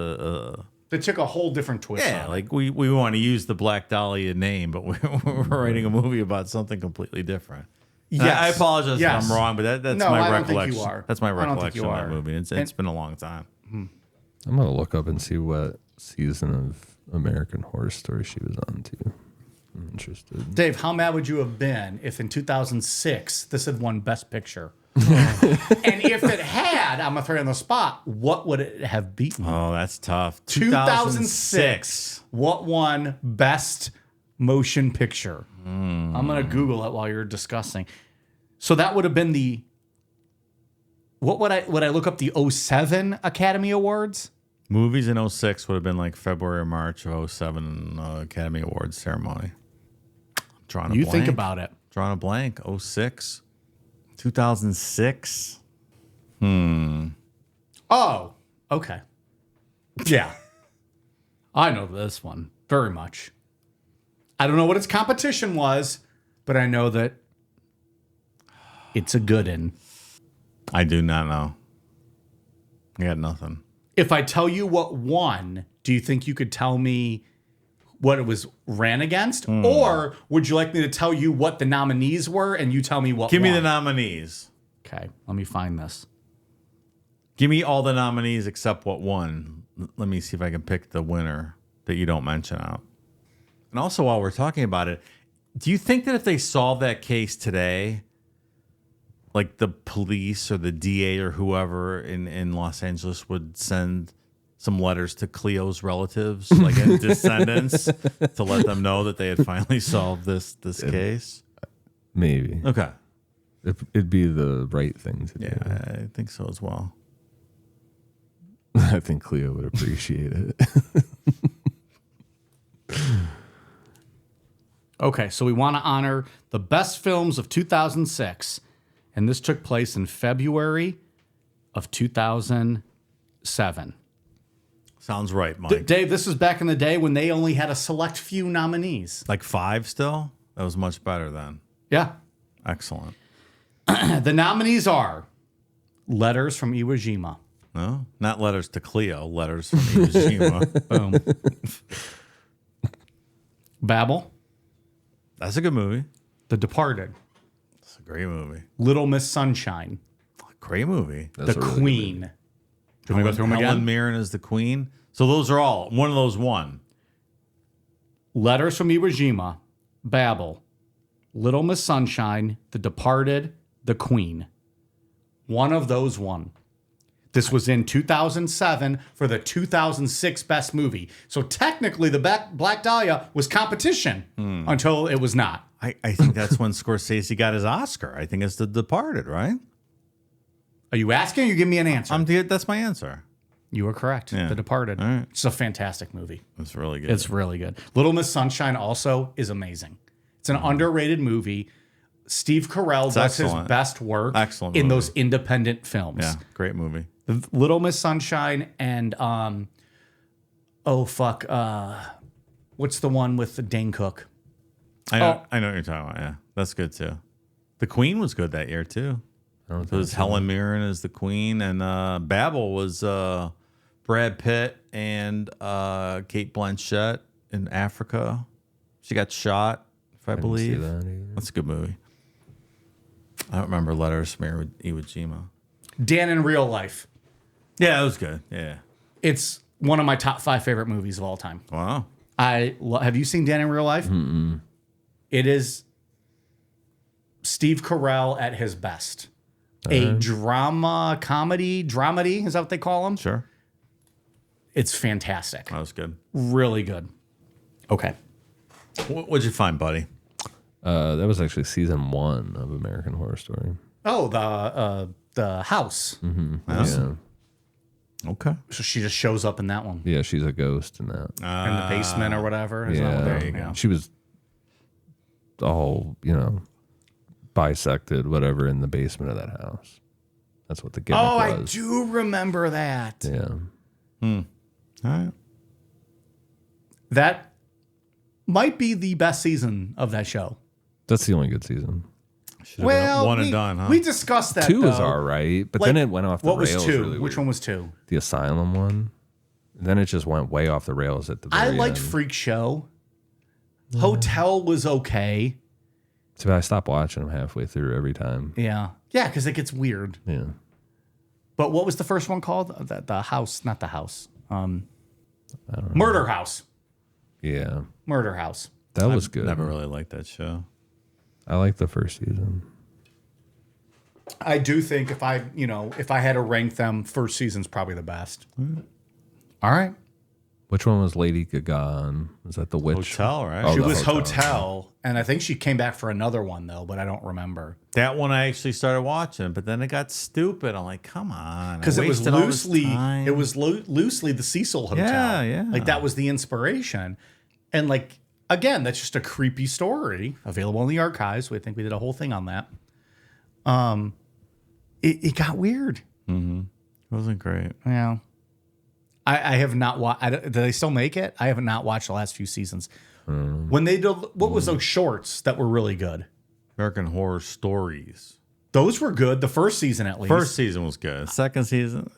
They took a whole different twist yeah, on it. like we want to use the Black Dahlia name, but we're writing a movie about something completely different. And Yes. I apologize Yes. if I'm wrong, but that's No, my I don't think recollection. you are. That's my I don't think recollection you of that are. movie. It's been a long time. I'm gonna look up and see what season of American Horror Story she was on too. I'm interested. Dave, how mad would you have been if in 2006 this had won Best Picture? And if it had, I'm going to throw you on the spot, what would it have beaten? Oh, that's tough. 2006. What won Best Motion Picture? I'm going to Google it while you're discussing. So that would have been the. What would I look up the 07 Academy Awards? Movies in 06 would have been like February or March of 07 Academy Awards ceremony. Drawing a You blank. think about it. Drawing a blank. 06. 2006. Oh, okay. Yeah. I know this one very much. I don't know what its competition was, but I know that it's a good one. I do not know. I got nothing. If I tell you what won, do you think you could tell me what it was ran against? Or would you like me to tell you what the nominees were and you tell me what Give me won? the nominees. Okay, let me find this. Give me all the nominees except what won. Let me see if I can pick the winner that you don't mention out. And also, while we're talking about it, do you think that if they solve that case today, like the police or the DA or whoever in Los Angeles would send some letters to Cleo's relatives, like and descendants, to let them know that they had finally solved this case? Maybe. Okay. It'd be the right thing to do. Yeah, I think so as well. I think Cleo would appreciate it. Okay, so we want to honor the best films of 2006, and this took place in February of 2007. Sounds right, Mike. Dave, this was back in the day when they only had a select few nominees. Like 5 still? That was much better then. Yeah. Excellent. The nominees are Letters from Iwo Jima. No, not letters to Cleo, letters from Iwo Jima. Boom. Babel, That's a good movie. The Departed, It's a great movie. Little Miss Sunshine, Great movie. That's The a really good Queen. Do you want me to go through them Helen again? Mirren is the queen. So those are all. One of those won. Letters from Iwo Jima, Babel, Little Miss Sunshine, The Departed, The Queen. One of those won. This was in 2007 for the 2006 Best Movie. So technically, the Black Dahlia was competition until it was not. I think that's when Scorsese got his Oscar. I think it's The Departed, right? Are you asking or you give me an answer? That's my answer. You were correct. Yeah. The Departed. All right. It's a fantastic movie. That's really good. It's really good. Little Miss Sunshine also is amazing. It's an underrated movie. Steve Carell does his excellent. best work Excellent in movie. those independent films. yeah, great movie. Little Miss Sunshine and what's the one with Dane Cook? I know what you're talking about. Yeah, that's good too. The Queen was good that year too. I don't It think was Helen Mirren as the Queen, and Babel was Brad Pitt and Kate Blanchett in Africa. She got shot, if I didn't see believe. that either. That's a good movie. I don't remember Letters from Iwo Jima. Dan in Real Life. Yeah, it was good. Yeah. It's one of my top 5 favorite movies of all time. Wow. Have you seen Dan in Real Life? Mm-mm. It is Steve Carell at his best. A drama, comedy, dramedy, is that what they call them? Sure. It's fantastic. That was good. Really good. Okay. What'd you find, buddy? That was actually season 1 of American Horror Story. Oh, the house. Yeah. Okay. So she just shows up in that one. Yeah, she's a ghost in that. In the basement or whatever. Is that what Yeah. they- you go. She was all, bisected, whatever, in the basement of that house. That's what the gimmick Oh, I was. do remember that. Yeah. All right. That might be the best season of that show. That's the only good season. Should have been one and done, huh? We discussed that. 2 was though. all right, but Like, then it went off the What was rails. 2? Really Which weird. one was 2? The Asylum one. And then it just went way off the rails at the very I liked end. Freak Show. Hotel was okay. So I stopped watching them halfway through every time. Yeah. Yeah, because it gets weird. Yeah. But what was the first one called? The house, not the house. Murder House. Yeah. Murder House. That was good. Never really liked that show. I liked the first season. I do think if I had to rank them, first season's probably the best. All right. Which one was Lady Gaga on? Was that the witch? Hotel, right? Oh, She the was Hotel, and I think she came back for another one though, but I don't remember. That one I actually started watching, but then it got stupid. I'm like, come on. Because I it was wasted all this loosely time. loosely the Cecil Hotel. Yeah, yeah. Like that was the inspiration. And like again, that's just a creepy story available in the archives. I think we did a whole thing on that. It got weird. It wasn't great. Yeah. I have not watched. Do they still make it? I have not watched the last few seasons. When they did, what was those shorts that were really good? American Horror Stories. Those were good. The first season, at least. First season was good. Second season,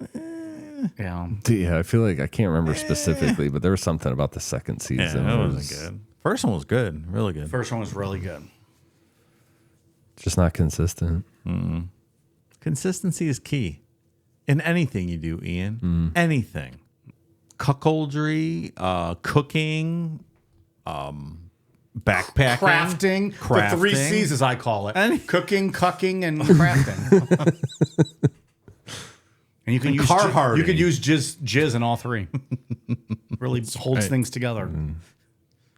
Yeah. Yeah, I feel like I can't remember specifically, but there was something about the second yeah, season. it that wasn't was good. First one was good, really good. First one was really good. Just not consistent. Consistency is key in anything you do, Ian. Anything. Cuckoldry, cooking, Backpacking. Crafting. The 3 C's, as I call it. Cooking, cucking, and crafting. And you can use Carhartting. You could use jizz in all 3. Really holds things together.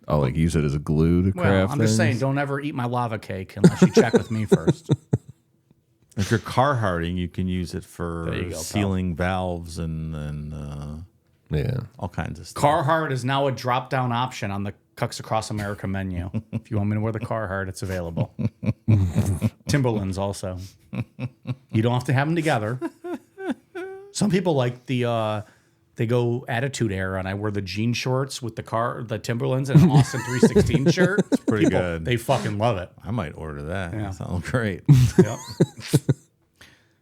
Oh, like use it as a glue to Well, craft I'm just saying, don't ever eat my lava cake unless you check with me first. If you're Carhartting, you can use it for There you go, pal. sealing valves and Yeah. all kinds of stuff. Carhartt is now a drop-down option on the Cucks Across America menu. If you want me to wear the Carhartt, it's available. Timberlands also. You don't have to have them together. Some people like they go Attitude Era, and I wear the jean shorts with the Timberlands and an Austin 316 shirt. It's pretty good. They fucking love it. I might order that. Yeah. That sounds great. Yep.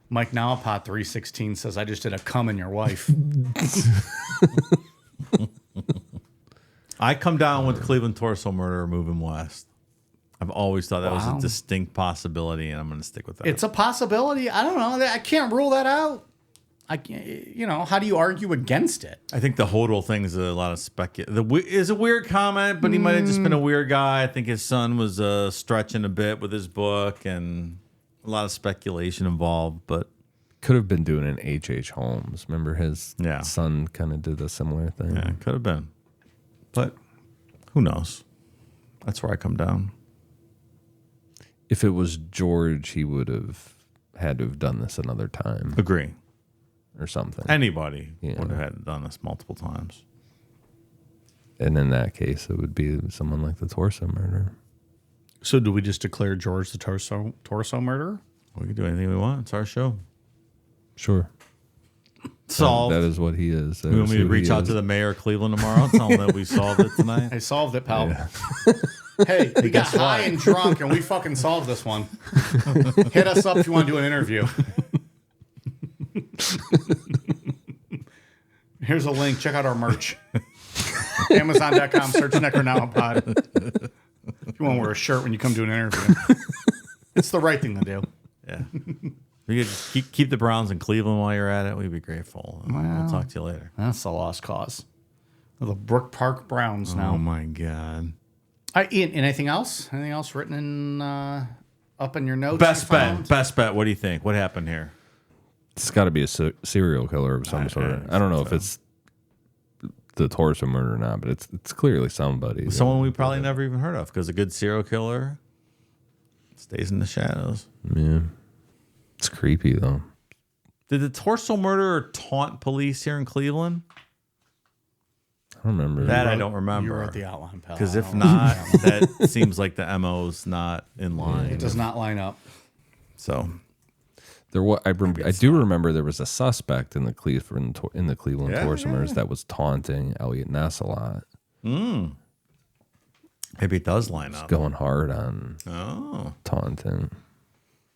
Mike Nowapot 316 says, I just did a cum in your wife. I come down with Cleveland Torso Murder moving west. I've always thought that was Wow. a distinct possibility, and I'm going to stick with that. It's a possibility. I don't know. I can't rule that out. I can't, how do you argue against it? I think the Hodel thing is a lot of is a weird comment, but he might have just been a weird guy. I think his son was stretching a bit with his book, and a lot of speculation involved. But Could have been doing an H.H. Holmes. Remember his Yeah. son kind of did a similar thing. yeah, it could have been. But who knows? That's where I come down. If it was George, he would have had to have done this another time Agree. or something. Anybody Yeah. would have had done this multiple times. And in that case, it would be someone like the Torso Murder. So do we just declare George the torso murderer? We can do anything we want. It's our show. Sure. Solved. That is what he is. That You is want me to who he reach out is. to the mayor of Cleveland tomorrow and tell him that we solved it tonight? I solved it, pal. Hey, we got high and drunk, and we fucking solved this one. Hit us up if you want to do an interview. Here's a link. Check out our merch. Amazon.com. Search Necronowapod. If you want to wear a shirt when you come to an interview. It's the right thing to do. Yeah. We could keep the Browns in Cleveland while you're at it. We'd be grateful. We'll talk to you later. That's a lost cause. The Brook Park Browns now. Oh, my God. Ian, anything else? Anything else written in up in your notes? Best you found? bet. Best bet. What do you think? What happened here? It's got to be a serial killer of some sort. I don't know if it's the Torso Murder or not, but it's clearly somebody. Someone we probably never even heard of, because a good serial killer stays in the shadows. Yeah. It's creepy, though. Did the Torso Murderer taunt police here in Cleveland? I don't remember. That I don't remember. You wrote the outline, pal. Because I if don't not, that seems like the MO's not in line. it does not line up. So I do remember there was a suspect in the Cleveland Yeah, Torso yeah. Murders that was taunting Elliot Ness a lot, maybe it does line up. going hard on Oh, taunting.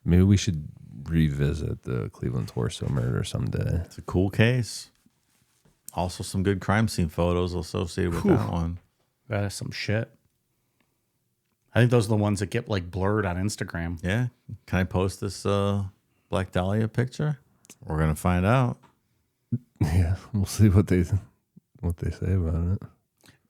Maybe we should revisit the Cleveland Torso Murder someday. it's a cool case. Also, some good crime scene photos associated with that one. That is some shit. I think those are the ones that get like blurred on Instagram. Yeah. Can I post this Black Dahlia picture? We're gonna find out. Yeah, we'll see what they say about it.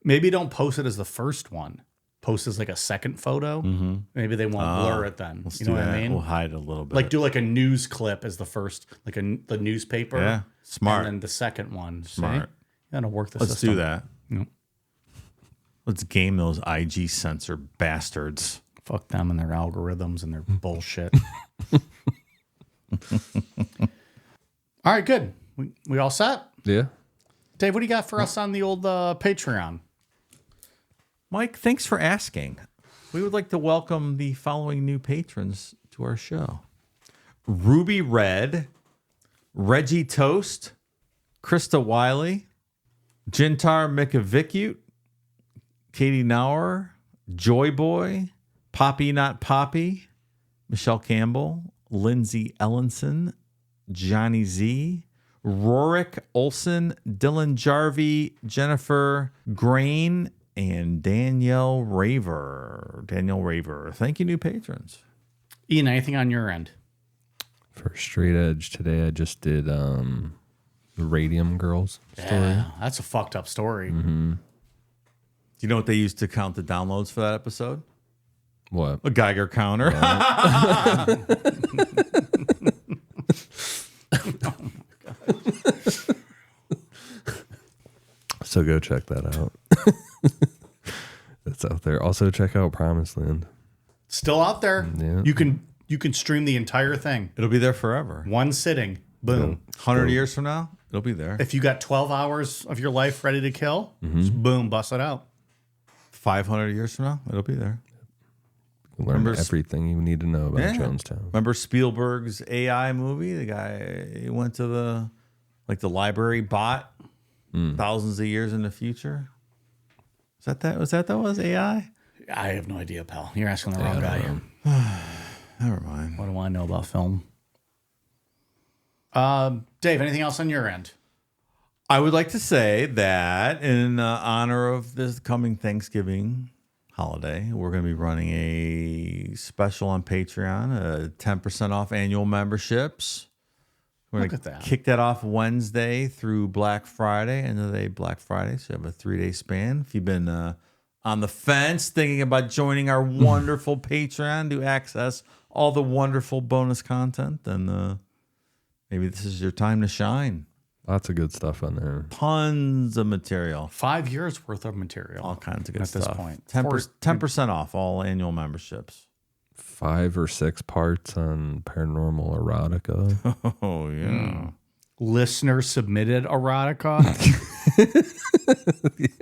Maybe don't post it as the first one. Post as like a second photo. Mm-hmm. Maybe they won't blur it then. Let's You know do what that. I mean? We'll hide it a little bit. Like do like a news clip as the first, like the newspaper. Yeah, smart. And then the second one. Smart. You gotta work the Let's system. do that. Yep. Let's game those IG censor bastards. Fuck them and their algorithms and their bullshit. All right, good. We all set? Yeah. Dave, what do you got for us on the old Patreon? Mike, thanks for asking. We would like to welcome the following new patrons to our show: Ruby Red, Reggie Toast, Krista Wiley, Jintar Mikavikute, Katie Nauer, Joy Boy, Poppy Not Poppy, Michelle Campbell, Lindsay Ellenson, Johnny Z, Rorik Olson, Dylan Jarvie, Jennifer Grain, and Danielle Raver. Thank you, new patrons. Ian, anything on your end? For Straight Edge today, I just did the Radium Girls story. Yeah, that's a fucked up story. Mm-hmm. you know what they used to count the downloads for that episode? What? A Geiger counter. So go check that out. It's out there. Also check out Promised Land. Still out there. Yeah. You can stream the entire thing. It'll be there forever. One sitting. Boom. 100 years from now, it'll be there. If you got 12 hours of your life ready to kill, just boom, bust it out. 500 years from now, it'll be there. Learn Remember- everything you need to know about Jonestown. Remember Spielberg's AI movie? The guy he went to the library bot thousands of years in the future. Was that was AI? I have no idea, pal. You're asking the wrong guy. Never mind. What do I know about film? Dave, anything else on your end? I would like to say that in honor of this coming Thanksgiving holiday, we're going to be running a special on Patreon, 10% off annual memberships. We're Look going at that. to kick that off Wednesday through Black Friday, end of the day Black Friday. So you have a 3-day span. If you've been on the fence thinking about joining our wonderful Patreon to access all the wonderful bonus content, then maybe this is your time to shine. Lots of good stuff on there. Tons of material. 5 years worth of material. All kinds of good At this stuff. point. 10% off all annual memberships. 5 or 6 parts on paranormal erotica. Oh, yeah. Listener submitted erotica.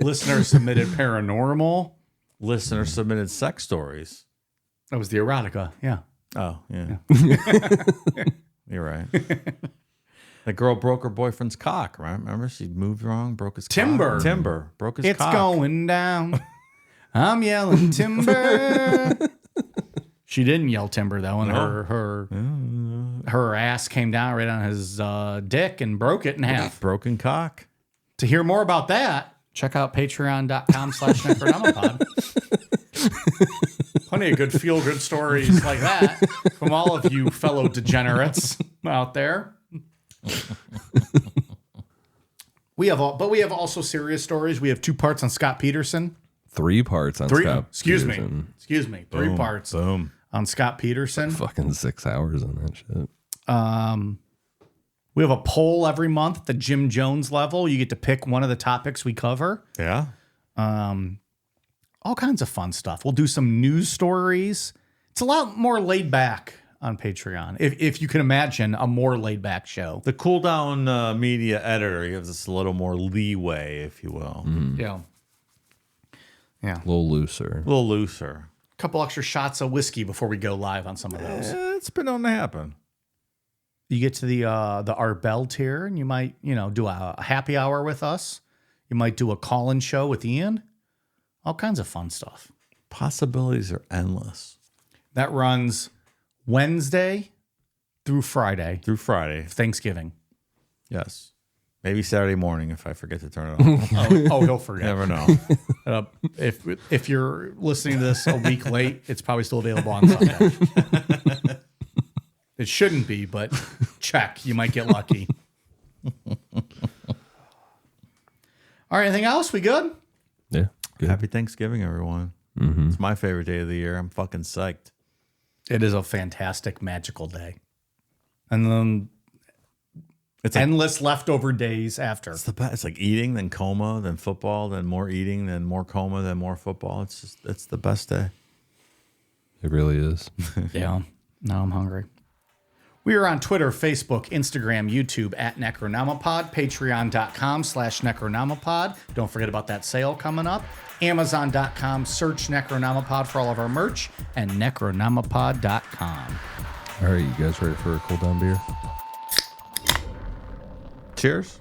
Listener submitted paranormal. Listener submitted sex stories. That was the erotica. Yeah. Oh, yeah. You're right. That girl broke her boyfriend's cock, right? Remember? She moved wrong, broke his Timber. cock. Timber. Broke his It's cock. going down. I'm yelling timber. She didn't yell timber though, and her ass came down right on his dick and broke it in half. Broken cock. To hear more about that, check out patreon.com/necronomipod. Plenty of good feel-good stories like that from all of you fellow degenerates out there. We have also serious stories. We have 2 parts on Scott Peterson. 3 parts on Scott Peterson. Excuse me. 3 parts Boom. on Scott Peterson. Fucking 6 hours on that shit. We have a poll every month at the Jim Jones level. You get to pick one of the topics we cover. Yeah. All kinds of fun stuff. We'll do some news stories. It's a lot more laid back on Patreon, if you can imagine a more laid back show. The cool down media editor gives us a little more leeway, if you will. Yeah. A little looser. A little looser. A couple extra shots of whiskey before we go live on some of those. It's been known to happen. You get to the Art Bell tier, and you might, do a happy hour with us. You might do a call-in show with Ian. All kinds of fun stuff. Possibilities are endless. That runs Wednesday through Friday, Through Friday. Thanksgiving. Yes. Maybe Saturday morning if I forget to turn it on. Oh, he'll forget. Never know. If you're listening to this a week late, it's probably still available on Sunday. It shouldn't be, but check. You might get lucky. All right, anything else? We good? Yeah. Good. Happy Thanksgiving, everyone. It's my favorite day of the year. I'm fucking psyched. It is a fantastic, magical day. And then It's endless leftover days after. It's the best. It's like eating, then coma, then football, then more eating, then more coma, then more football. It's the best day. It really is. Yeah. Now I'm hungry. We are on Twitter, Facebook, Instagram, YouTube at Necronomipod, patreon.com/Necronomipod. Don't forget about that sale coming up. Amazon.com, search Necronomipod for all of our merch, and Necronomipod.com. All right, you guys ready for a cool down beer? Cheers.